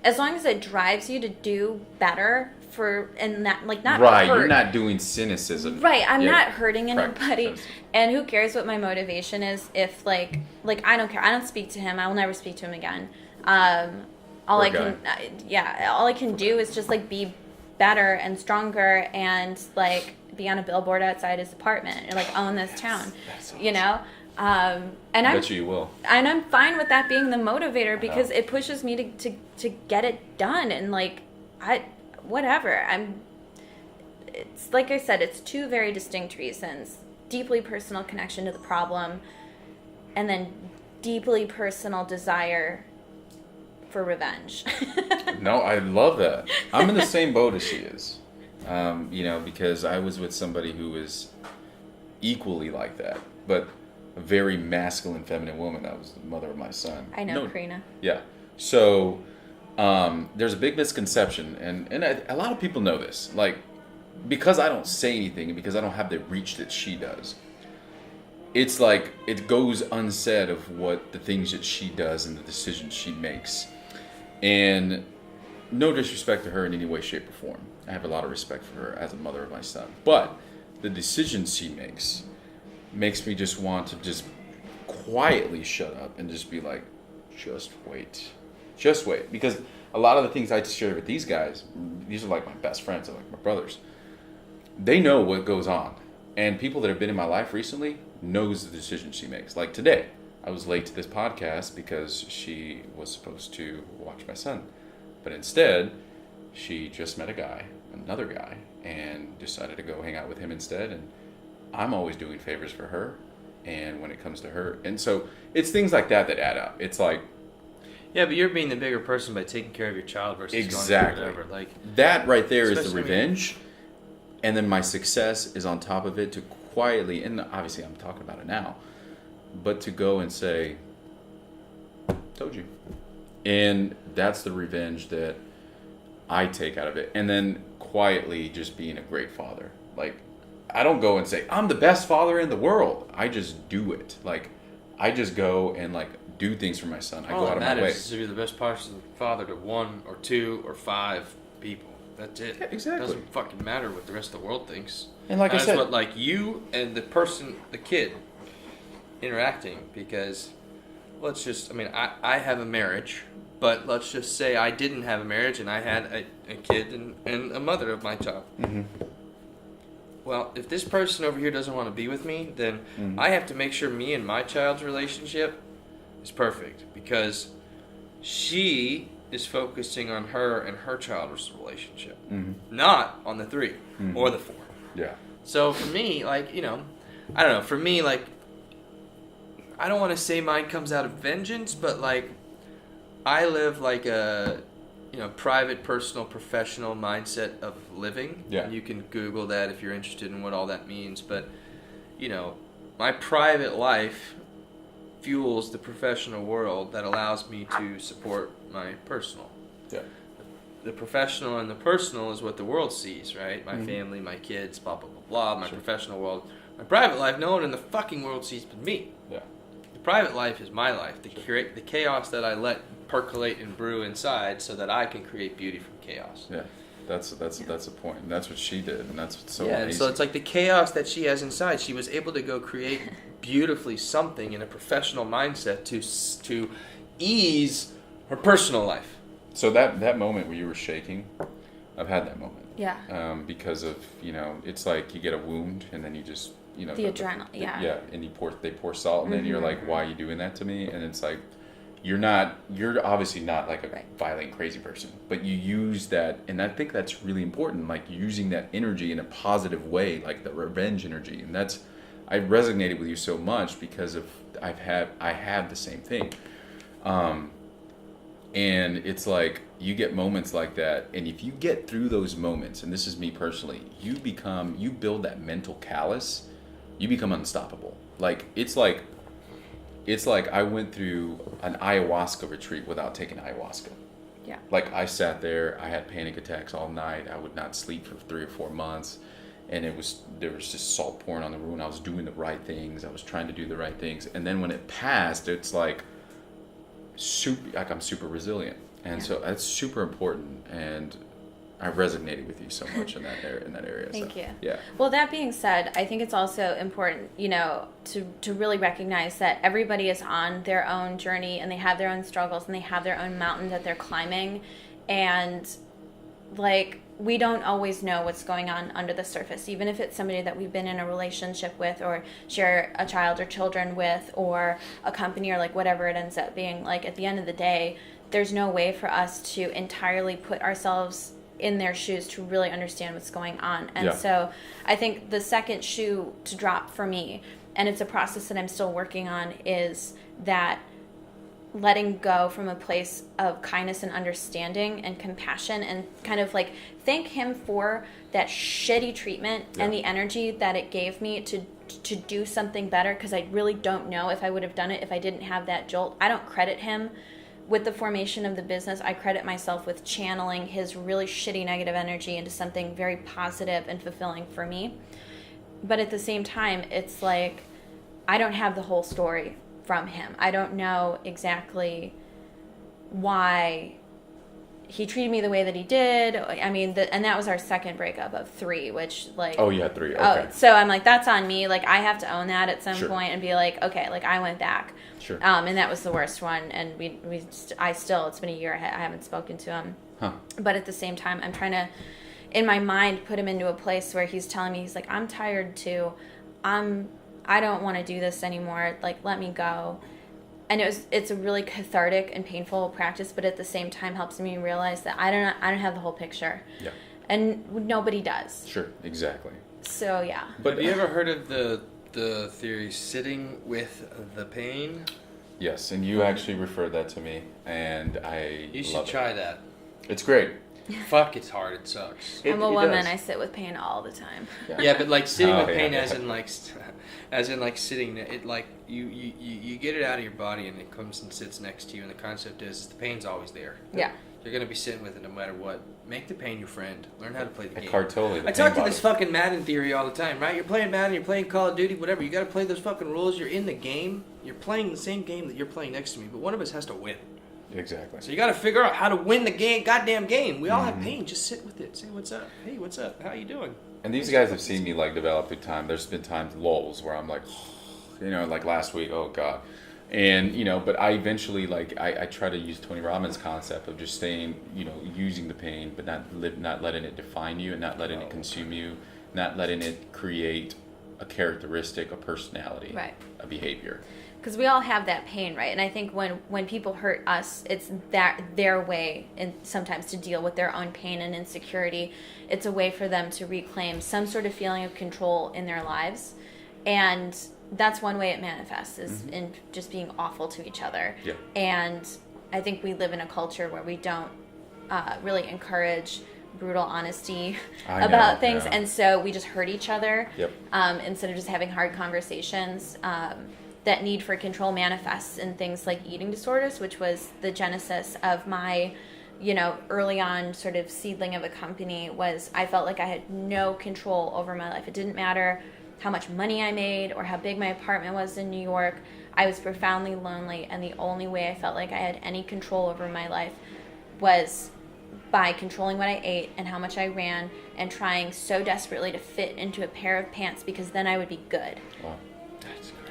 as long as it drives you to do better not right, hurt. You're not doing cynicism. Right, I'm not hurting anybody. Right. And who cares what my motivation is if like I don't care. I don't speak to him. I will never speak to him again. All I can do is just like be better and stronger and like be on a billboard outside his apartment and like own this town. That's awesome. And I bet you will. And I'm fine with that being the motivator because it pushes me to get it done and like it's like I said, it's two very distinct reasons. Deeply personal connection to the problem and then deeply personal desire for revenge. No, I love that. I'm in the same boat as she is. Because I was with somebody who was equally like that, but a very masculine, feminine woman. That was the mother of my son. I know, Karina. Yeah. So there's a big misconception, and a lot of people know this. Like, because I don't say anything and because I don't have the reach that she does, it's like it goes unsaid of what the things that she does and the decisions she makes. And no disrespect to her in any way, shape, or form. I have a lot of respect for her as a mother of my son. But the decisions she makes me just want to just quietly shut up and just be like, just wait. Just wait. Because a lot of the things I share with these guys, these are like my best friends, they're like my brothers. They know what goes on. And people that have been in my life recently knows the decisions she makes. Like today, I was late to this podcast because she was supposed to watch my son. But instead, she just met another guy, and decided to go hang out with him instead. And I'm always doing favors for her. And when it comes to her, and so it's things like that add up. It's like, yeah, but you're being the bigger person by taking care of your child versus exactly. going through whatever. Like that right there is the revenge. And then my success is on top of it to quietly, and obviously I'm talking about it now, but to go and say, told you. And that's the revenge that I take out of it. And then quietly just being a great father. Like, I don't go and say, I'm the best father in the world. I just do it. Like, I just go and like do things for my son. I go out of my way. All that matters is to be the best father to 1 or 2 or 5 people. That's it. Yeah, exactly. It doesn't fucking matter what the rest of the world thinks. And like I said, what like you and the kid interacting, because I have a marriage, but let's just say I didn't have a marriage and I had a kid and a mother of my child. Mm-hmm. Well, if this person over here doesn't want to be with me, then I have to make sure me and my child's relationship is perfect, because she is focusing on her and her child's relationship, not on the 3 or the 4. Yeah. So for me, like, I don't know. For me, like, I don't want to say mine comes out of vengeance, but like, I live like a, private, personal, professional mindset of living. Yeah. And you can Google that if you're interested in what all that means. But, my private life fuels the professional world that allows me to support my personal. Yeah. The professional and the personal is what the world sees, right? My family, my kids, blah, blah, blah, blah, my professional world. My private life, no one in the fucking world sees but me. Yeah. The private life is my life. The chaos that I let percolate and brew inside so that I can create beauty from chaos. Yeah. That's a point. And that's what she did, and that's what's so Yeah, amazing. and so it's like the chaos that she has inside. She was able to go create beautifully something in a professional mindset to ease her personal life. So that moment where you were shaking, I've had that moment. Yeah. Because of, it's like you get a wound and then you just, The adrenaline, yeah. Yeah, and they pour salt and then you're like, why are you doing that to me? And it's like, you're obviously not like a violent, crazy person, but you use that, and I think that's really important, like using that energy in a positive way, like the revenge energy. And I resonated with you so much because of, I have the same thing. And it's like, you get moments like that, and if you get through those moments, and this is me personally, you build that mental callus, you become unstoppable. It's like I went through an ayahuasca retreat without taking ayahuasca. Yeah. Like I sat there, I had panic attacks all night, I would not sleep for 3 or 4 months, and there was just salt pouring on the wound. I was doing the right things, I was trying to do the right things, and then when it passed, it's like I'm super resilient. And so that's super important, and I resonated with you so much in that area. Thank you. Yeah. Well, that being said, I think it's also important, to really recognize that everybody is on their own journey, and they have their own struggles, and they have their own mountain that they're climbing, and we don't always know what's going on under the surface, even if it's somebody that we've been in a relationship with, or share a child or children with, or a company, or whatever it ends up being. At the end of the day, there's no way for us to entirely put ourselves in their shoes to really understand what's going on. And so I think the second shoe to drop for me, and it's a process that I'm still working on, is that letting go from a place of kindness and understanding and compassion, and kind of thank him for that shitty treatment and the energy that it gave me to do something better, because I really don't know if I would have done it if I didn't have that jolt. I don't credit him with the formation of the business. I credit myself with channeling his really shitty negative energy into something very positive and fulfilling for me. But at the same time, it's like, I don't have the whole story from him. I don't know exactly why he treated me the way that he did. I mean, and that was our second breakup of 3, which Oh, yeah, 3. Okay. Oh, so I'm like, that's on me. I have to own that at some point and be like, okay, I went back. Sure. And that was the worst one. And it's been a year. I haven't spoken to him. Huh. But at the same time, I'm trying to, in my mind, put him into a place where he's telling me, he's like, I'm tired too. I don't want to do this anymore. Let me go. And it's a really cathartic and painful practice, but at the same time helps me realize that I don't have the whole picture. Yeah. And nobody does. Sure, exactly. So yeah. But have you ever heard of the theory sitting with the pain? Yes, and you actually referred that to me, and You should try that. It's great. Fuck, it's hard. It sucks. I'm a woman. does. I sit with pain all the time. Yeah, but sitting with pain, yeah. as in sitting, it you get it out of your body and it comes and sits next to you, and the concept is the pain's always there. Yeah. You're gonna be sitting with it no matter what. Make the pain your friend. Learn how to play the game. Totally. I talk to this fucking Madden theory all the time, right? You're playing Madden, you're playing Call of Duty, whatever. You gotta play those fucking rules. You're in the game. You're playing the same game that you're playing next to me, but one of us has to win. Exactly. So you got to figure out how to win the goddamn game. We all have pain. Just sit with it. Say what's up. Hey, what's up? How you doing? And these guys have seen me develop through time. There's been times, lulls, where I'm like last week, oh God. And, but I eventually, I try to use Tony Robbins' concept of just staying, using the pain, but not letting it define you, and not letting it consume you, not letting it create a characteristic, a personality, Right. a behavior. Because we all have that pain, right? And I think when people hurt us, it's their way, and sometimes to deal with their own pain and insecurity. It's a way for them to reclaim some sort of feeling of control in their lives. And that's one way it manifests, is in just being awful to each other. Yeah. And I think we live in a culture where we don't really encourage brutal honesty about things. Yeah. And so we just hurt each other. Yep. Instead of just having hard conversations. that need for control manifests in things like eating disorders, which was the genesis of my, early on sort of seedling of a company. Was I felt like I had no control over my life. It didn't matter how much money I made or how big my apartment was in New York. I was profoundly lonely, and the only way I felt like I had any control over my life was by controlling what I ate and how much I ran, and trying so desperately to fit into a pair of pants, because then I would be good. Wow.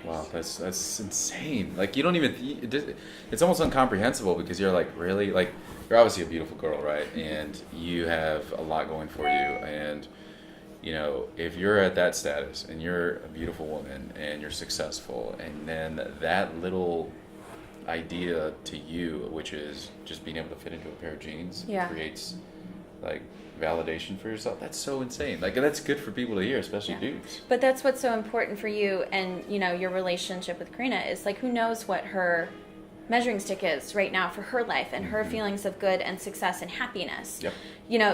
Wow, that's insane. Like, you don't even, it's almost incomprehensible, because you're like, really? Like, you're obviously a beautiful girl, right? And you have a lot going for you. And, if you're at that status and you're a beautiful woman and you're successful, and then that little idea to you, which is just being able to fit into a pair of jeans, creates like validation for yourself. That's so insane. Like, that's good for people to hear, especially dudes. But that's what's so important for you, and your relationship with Karina is like, who knows what her measuring stick is right now for her life and her feelings of good and success and happiness. Yep.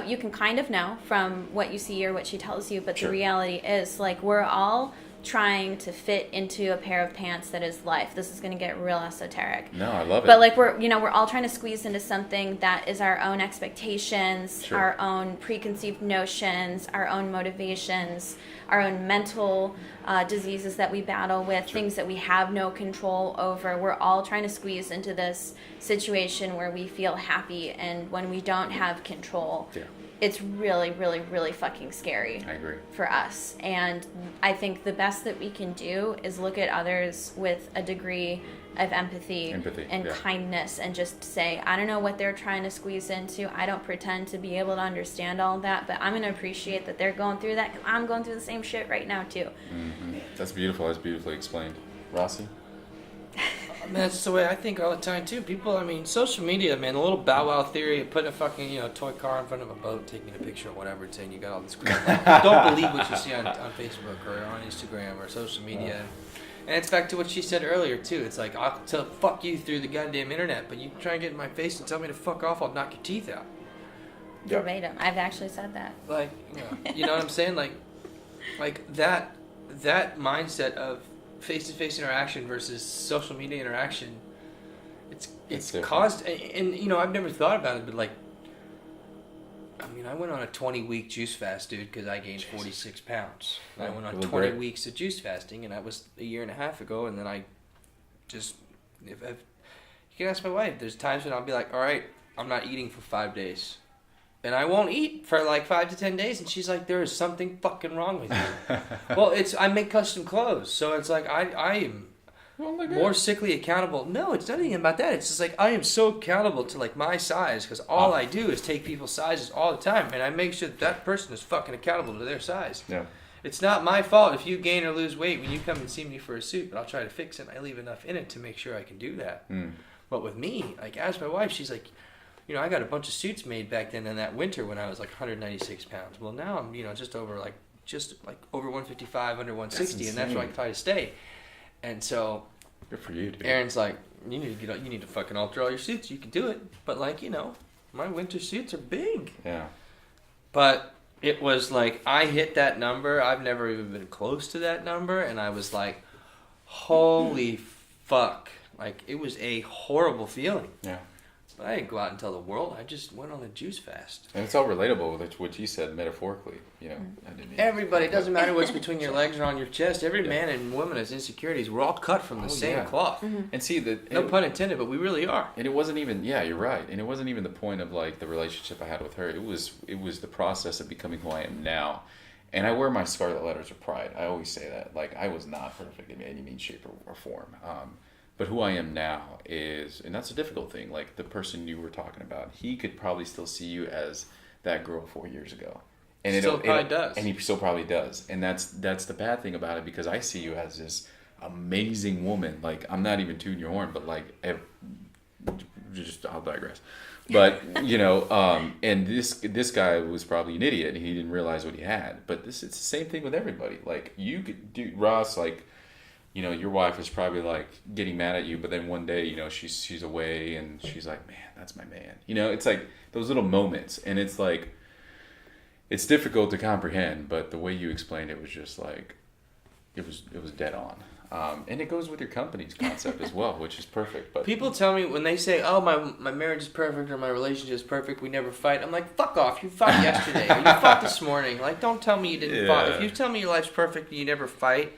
You can kind of know from what you see or what she tells you, but the reality is, like, we're all trying to fit into a pair of pants that is life. This is going to get real esoteric. No, I love it. But like, we're all trying to squeeze into something that is our own expectations, our own preconceived notions, our own motivations, our own mental diseases that we battle with, things that we have no control over. We're all trying to squeeze into this situation where we feel happy, and when we don't have control, it's really, really, really fucking scary. I agree. For us. And I think the best that we can do is look at others with a degree of empathy and kindness, and just say, I don't know what they're trying to squeeze into. I don't pretend to be able to understand all that, but I'm going to appreciate that they're going through that, 'cause I'm going through the same shit right now too. Mm-hmm. That's beautiful. That's beautifully explained. Rossi? That's the way I think all the time too. People, social media, man, the little bow wow theory of putting a fucking, toy car in front of a boat, taking a picture or whatever, and saying you got all this crap. Like, don't believe what you see on Facebook or on Instagram or social media. And it's back to what she said earlier too. It's like, I'll tell fuck you through the goddamn internet, but you try and get in my face and tell me to fuck off, I'll knock your teeth out. Verbatim. I've actually said that. Like, you know what I'm saying? Like that mindset of face-to-face interaction versus social media interaction, it's caused, and I've never thought about it, but like, I went on a 20-week juice fast, dude, because I gained 46 pounds. I went on 20 weeks of juice fasting, and that was a year and a half ago, and then I just, you can ask my wife, there's times when I'll be like, all right, I'm not eating for 5 days. And I won't eat for like 5 to 10 days. And she's like, there is something fucking wrong with you. Well, I make custom clothes. So it's like, I am more sickly accountable. No, it's not anything about that. It's just like, I am so accountable to like my size, because all I do is take people's sizes all the time. And I make sure that person is fucking accountable to their size. Yeah. It's not my fault if you gain or lose weight when you come and see me for a suit, but I'll try to fix it. And I leave enough in it to make sure I can do that. But with me, like, as my wife, she's like, I got a bunch of suits made back then in that winter when I was like 196 pounds. Well, now I'm, just over over 155, under 160, and that's where I try to stay. And so, good for you, dude. Aaron's like, you need to fucking alter all your suits. You can do it, but like, my winter suits are big. Yeah. But it was like, I hit that number. I've never even been close to that number, and I was like, holy fuck! Like, it was a horrible feeling. Yeah. I didn't go out and tell the world. I just went on a juice fast. And it's all relatable with what you said metaphorically. Everybody, it doesn't matter what's between your legs or on your chest. Every man and woman has insecurities. We're all cut from the same cloth. Mm-hmm. And see, no pun intended, but we really are. And it wasn't even, you're right. And it wasn't even the point of like the relationship I had with her. It was the process of becoming who I am now. And I wear my scarlet letters of pride. I always say that. Like, I was not perfect in any means, shape, or form. But who I am now is, and that's a difficult thing, like the person you were talking about, he could probably still see you as that girl 4 years ago. And he probably does. And he still probably does. And that's the bad thing about it, because I see you as this amazing woman. Like, I'm not even tooting your horn, but like, I'll digress. But, and this guy was probably an idiot, and he didn't realize what he had. But it's the same thing with everybody. Like, you could do, Ross, like, your wife is probably like getting mad at you, but then one day, she's away and she's like, man, that's my man. It's like those little moments, and it's like, it's difficult to comprehend, but the way you explained it was just like, it was dead on. And it goes with your company's concept as well, which is perfect. But People tell me when they say, "Oh, my marriage is perfect" or "My relationship is perfect, we never fight." I'm like, "Fuck off! You fought yesterday, or you fought this morning." Like, don't tell me you didn't fight. If you tell me your life's perfect and you never fight,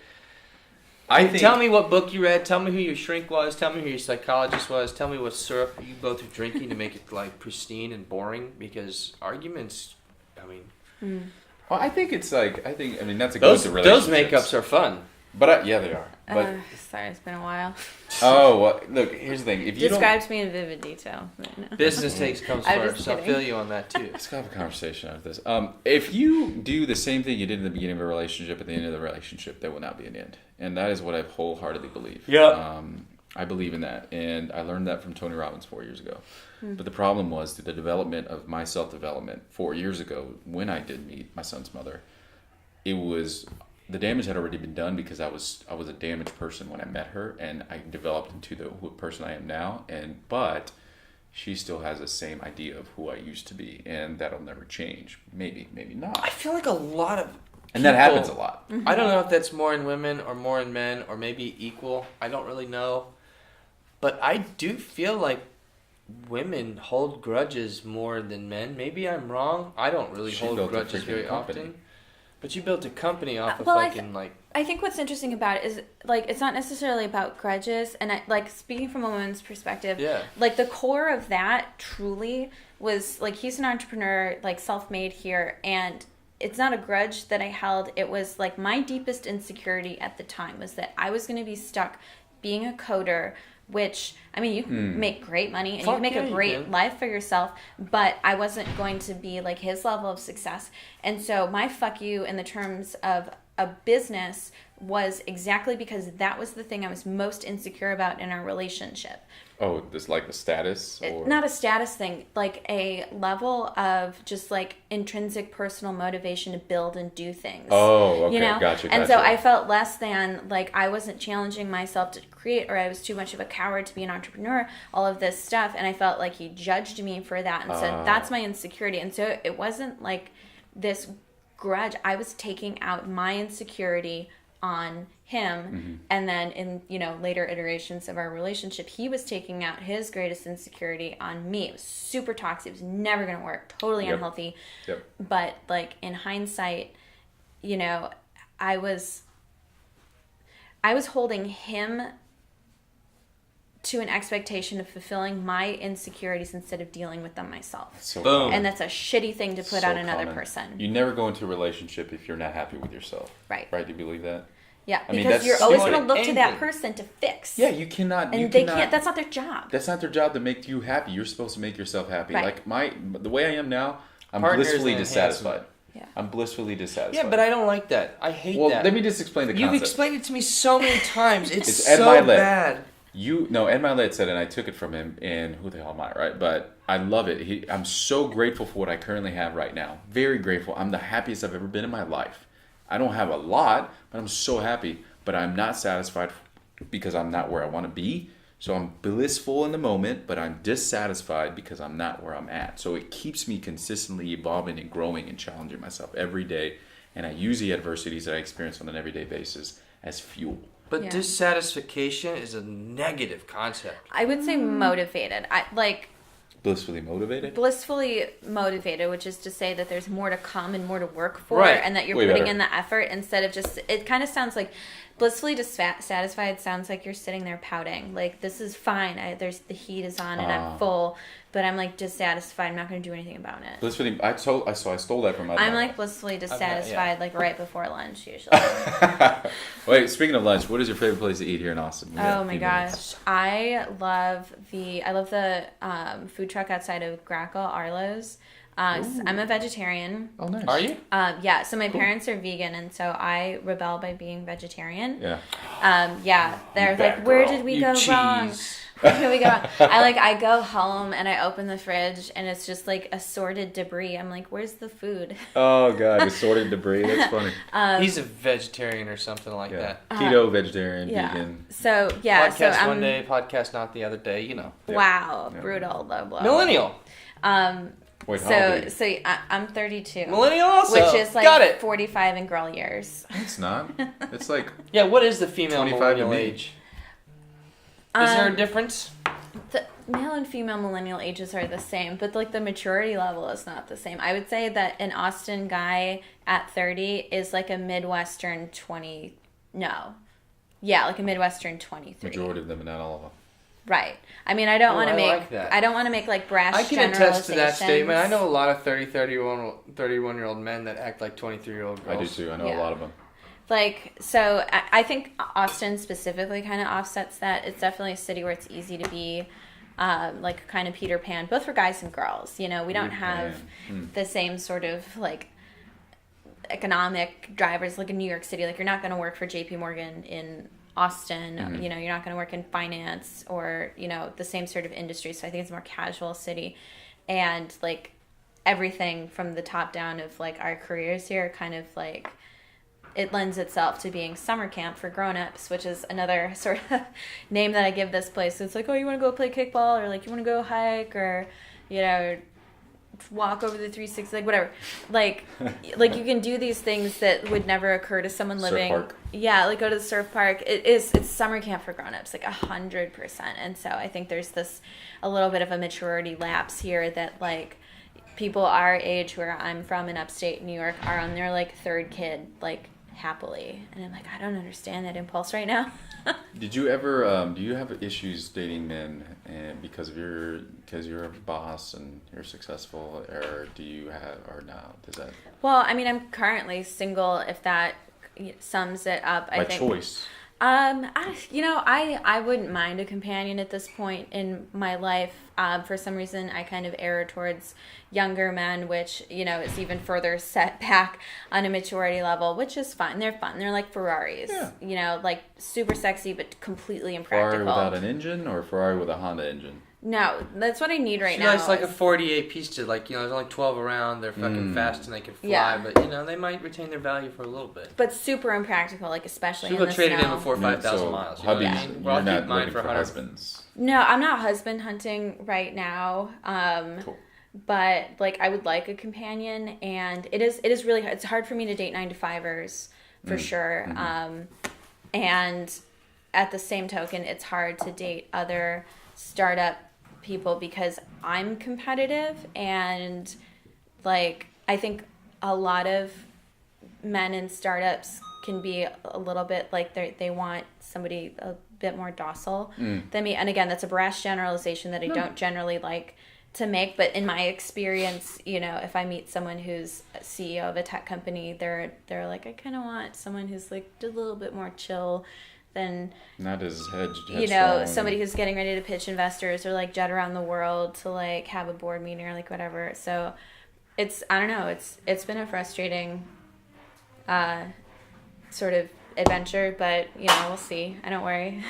tell me what book you read. Tell me who your shrink was. Tell me who your psychologist was. Tell me what syrup you both are drinking to make it like pristine and boring. Because arguments, I mean, Well, I think it's like I mean that's a good those relationships. makeups are fun. But yeah, they are. But Sorry, it's been a while. oh, well, look. Here's the thing. If you Describe to me in vivid detail. No. Business comes I'm just first. I'll kidding. feel you on that too. Let's have a conversation after this. If you do the same thing you did in the beginning of a relationship at the end of the relationship, there will not be an end. And that is what I wholeheartedly believe. Yeah. I believe in that. And I learned that from Tony Robbins 4 years ago. But the problem was the development of my self-development 4 years ago when I did meet my son's mother. It was... The damage had already been done because I was a damaged person when I met her, and I developed into the person I am now. But she still has the same idea of who I used to be, and that'll never change. Maybe not. I feel like a lot of And that happens a lot. I don't know if that's more in women or more in men or maybe equal. I don't really know. But I do feel like women hold grudges more than men. Maybe I'm wrong. I don't really She hold built a grudges freaking very company. often. But you built a company off of Well, I think what's interesting about it is, like, it's not necessarily about grudges. And, speaking from a woman's perspective, Yeah. like, the core of that truly was, like, he's an entrepreneur, like, self-made here. And it's not a grudge that I held. It was, like, my deepest insecurity at the time was that I was going to be stuck being a coder, which, I mean, you can make great money and you Fuck can make yeah, a you great can. life for yourself, but I wasn't going to be like his level of success. And so my fuck you in the terms of a business was exactly because that was the thing I was most insecure about in our relationship. Oh, this like the status? Or... Not a status thing, like a level of just like intrinsic personal motivation to build and do things. Oh, okay, you know? gotcha. And so I felt less than, like, I wasn't challenging myself to create, or I was too much of a coward to be an entrepreneur, all of this stuff. And I felt like he judged me for that. And so that's my insecurity. And so it wasn't like this grudge. I was taking out my insecurity on him, and then in later iterations of our relationship, he was taking out his greatest insecurity on me. It was super toxic. It was never going to work. Totally unhealthy. Yep. But like in hindsight, I was holding him to an expectation of fulfilling my insecurities instead of dealing with them myself. So Boom. common. And that's a shitty thing to put So on another common. person. You never go into a relationship if you're not happy with yourself. Right. Right? Do you believe that? Yeah, I mean, because that's you're always so- going to look to that Anything. person to fix. Yeah, you cannot. And they can't. That's not their job. That's not their job to make you happy. You're supposed to make yourself happy. Right. Like the way I am now, I'm Partners blissfully and dissatisfied. Yeah. I'm blissfully dissatisfied. Yeah, but I don't like that. I hate Well, that. let me just explain the You've concept. explained it to me so many times. It's It's Ed so Milet. bad. Ed Milet said it, and I took it from him, and who the hell am I, right? But I love it. I'm so grateful for what I currently have right now. Very grateful. I'm the happiest I've ever been in my life. I don't have a lot, but I'm so happy. But I'm not satisfied because I'm not where I want to be. So I'm blissful in the moment, but I'm dissatisfied because I'm not where I'm at. So it keeps me consistently evolving and growing and challenging myself every day. And I use the adversities that I experience on an everyday basis as fuel. But Yeah. dissatisfaction is a negative concept. I would say motivated. Blissfully motivated? Blissfully motivated, which is to say that there's more to come and more to work for, Right. and that you're Way putting better. in the effort instead of just. It kind of sounds like blissfully dissatisfied sounds like you're sitting there pouting. Like, this is fine. The heat is on and I'm full, but I'm like dissatisfied. I'm not going to do anything about it. Blissfully, I stole that from my I'm mom. like blissfully dissatisfied, like right before lunch usually. Wait, speaking of lunch, what is your favorite place to eat here in Austin? We got Oh a my few gosh, minutes. I love the food truck outside of Grackle, Arlo's. I'm a vegetarian. Oh, nice. Are you? Yeah, so my parents are vegan, and so I rebel by being vegetarian. Yeah. Yeah, they're bad like, where girl. did we You go wrong? cheese. Where did we go wrong? I go home and I open the fridge and it's just like assorted debris. I'm like, where's the food? Oh, God, assorted debris. That's funny. He's a vegetarian or something like Yeah. that. Keto, vegetarian, Yeah. vegan. So yeah, so Podcast I'm one day, podcast not the other day, you know. wow, Yeah. brutal, low blow. Millennial. Wait, how old are So you? I'm 32. Millennial also. Which is Got like it. 45 in girl years. It's not. It's like Yeah, what is the female 25 to millennial me. age? Is there a difference? The male and female millennial ages are the same, but like the maturity level is not the same. I would say that an Austin guy at 30 is like a Midwestern 20. No. Yeah, like a Midwestern 23. majority of them, and not all of them. Right. I mean, I don't want to I make like that. I don't want to make like brash I can generalizations. attest to that statement. I know a lot of 31-year-old men that act like 23-year-old girls. I do too. I know a Yeah. lot of them. Like, so I think Austin specifically kind of offsets that. It's definitely a city where it's easy to be like kind of Peter Pan, both for guys and girls. You know, we don't have the same sort of like economic drivers like in New York City. Like, you're not going to work for JP Morgan in Austin. You know, you're not going to work in finance or, you know, the same sort of industry. So I think it's a more casual city. And like everything from the top down of like our careers here kind of like it lends itself to being summer camp for grown-ups, which is another sort of name that I give this place. It's like, oh, you want to go play kickball, or like you want to go hike, or you know, walk over the 360, like whatever. Like you can do these things that would never occur to someone living. Surf park. Yeah, like go to the surf park. It's summer camp for grown-ups, like 100%. And so I think there's this a little bit of a maturity lapse here that like people our age where I'm from in upstate New York are on their like third kid, like happily, and I'm like, I don't understand that impulse right now. Did you ever? Do you have issues dating men, and because you're a boss and you're successful, or do you have, or no? Does that Well, I mean, I'm currently single. If that sums it up, I by think. choice? I wouldn't mind a companion at this point in my life. For some reason, I kind of err towards younger men, which, you know, is even further set back on a maturity level, which is fun. They're fun. They're like Ferraris, Yeah. you know, like super sexy, but completely Ferrari impractical. without an engine, or Ferrari with a Honda engine? No, that's what I need right She now. likes like a is- 48 piece to, like, you know, there's only 12 around. They're fucking fast and they can fly, Yeah. but, you know, they might retain their value for a little bit. but super impractical, like especially So in we'll the trade it in snow. before 5,000 So miles. You know what I hubbies, mean? Well, you're I'll keep not mine looking for for 100. husbands. No, I'm not husband hunting right now. Cool. But like I would like a companion, and it is really it's hard for me to date 9-to-5ers for sure. And at the same token, it's hard to date other startup people because I'm competitive, and like I think a lot of men in startups can be a little bit like they want somebody a bit more docile than me. And again, that's a brash generalization that I don't generally like to make, but in my experience, you know, if I meet someone who's a CEO of a tech company, they're like, I kind of want someone who's like a little bit more chill than, Not as you know, somebody who's getting ready to pitch investors or like jet around the world to like have a board meeting or like whatever. So it's, I don't know, it's been a frustrating sort of adventure, but you know, we'll see. I don't worry.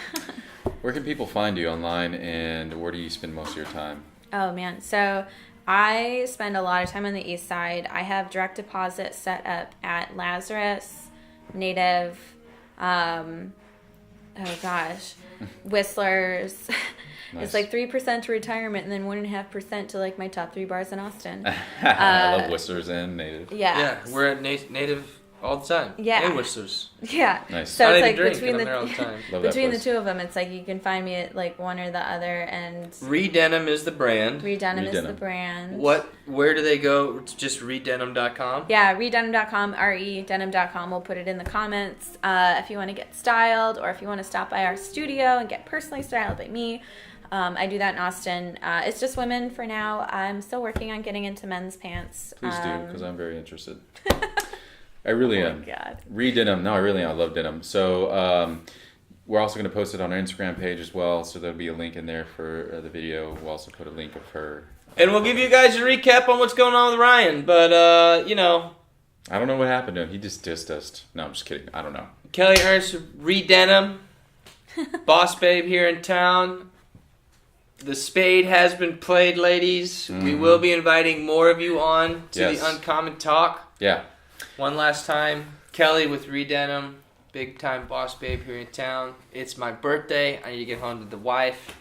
Where can people find you online, and where do you spend most of your time? Oh man, so I spend a lot of time on the east side. I have direct deposit set up at Lazarus, Native, Whistler's. Nice. It's like 3% to retirement and then 1.5% to like my top 3 bars in Austin. I love Whistlers and Native. Yeah. Yeah, we're at Native all the time. Yeah. And Whistlers. Yeah. Nice. So I it's don't like even drink, between and the I'm there all the time. Love that between the place. two of them, it's like you can find me at like one or the other, and Redenim is the brand. Redenim is the Redenim. brand. Where do they go? It's just redenim.com? Yeah, redenim.com, redenim.com. We'll put it in the comments. If you want to get styled, or if you want to stop by our studio and get personally styled by me, I do that in Austin. It's just women for now. I'm still working on getting into men's pants. Please do, because I'm very interested. I really Oh am. my God. Redenim. No, I really am. I love denim. So we're also going to post it on our Instagram page as well. So there'll be a link in there for the video. We'll also put a link of her. And we'll give you guys a recap on what's going on with Ryan. But, you know, I don't know what happened to him. He just dissed us. No, I'm just kidding. I don't know. Kelly Ernst, Redenim, Boss Babe here in town. The spade has been played, ladies. We will be inviting more of you on to Yes. the Uncommon Talk. Yeah. One last time, Kelly with Redenim, big time Boss Babe here in town. It's my birthday. I need to get home to the wife.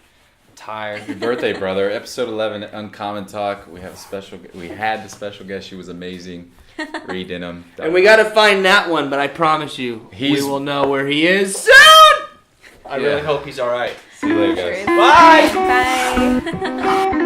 Tired. Happy birthday, brother. Episode 11, Uncommon Talk. We had the special guest. She was amazing. Redenim. And we got to find that one, but I promise you, we will know where he is soon. I really hope he's all right. See you later, guys. Bye. Bye.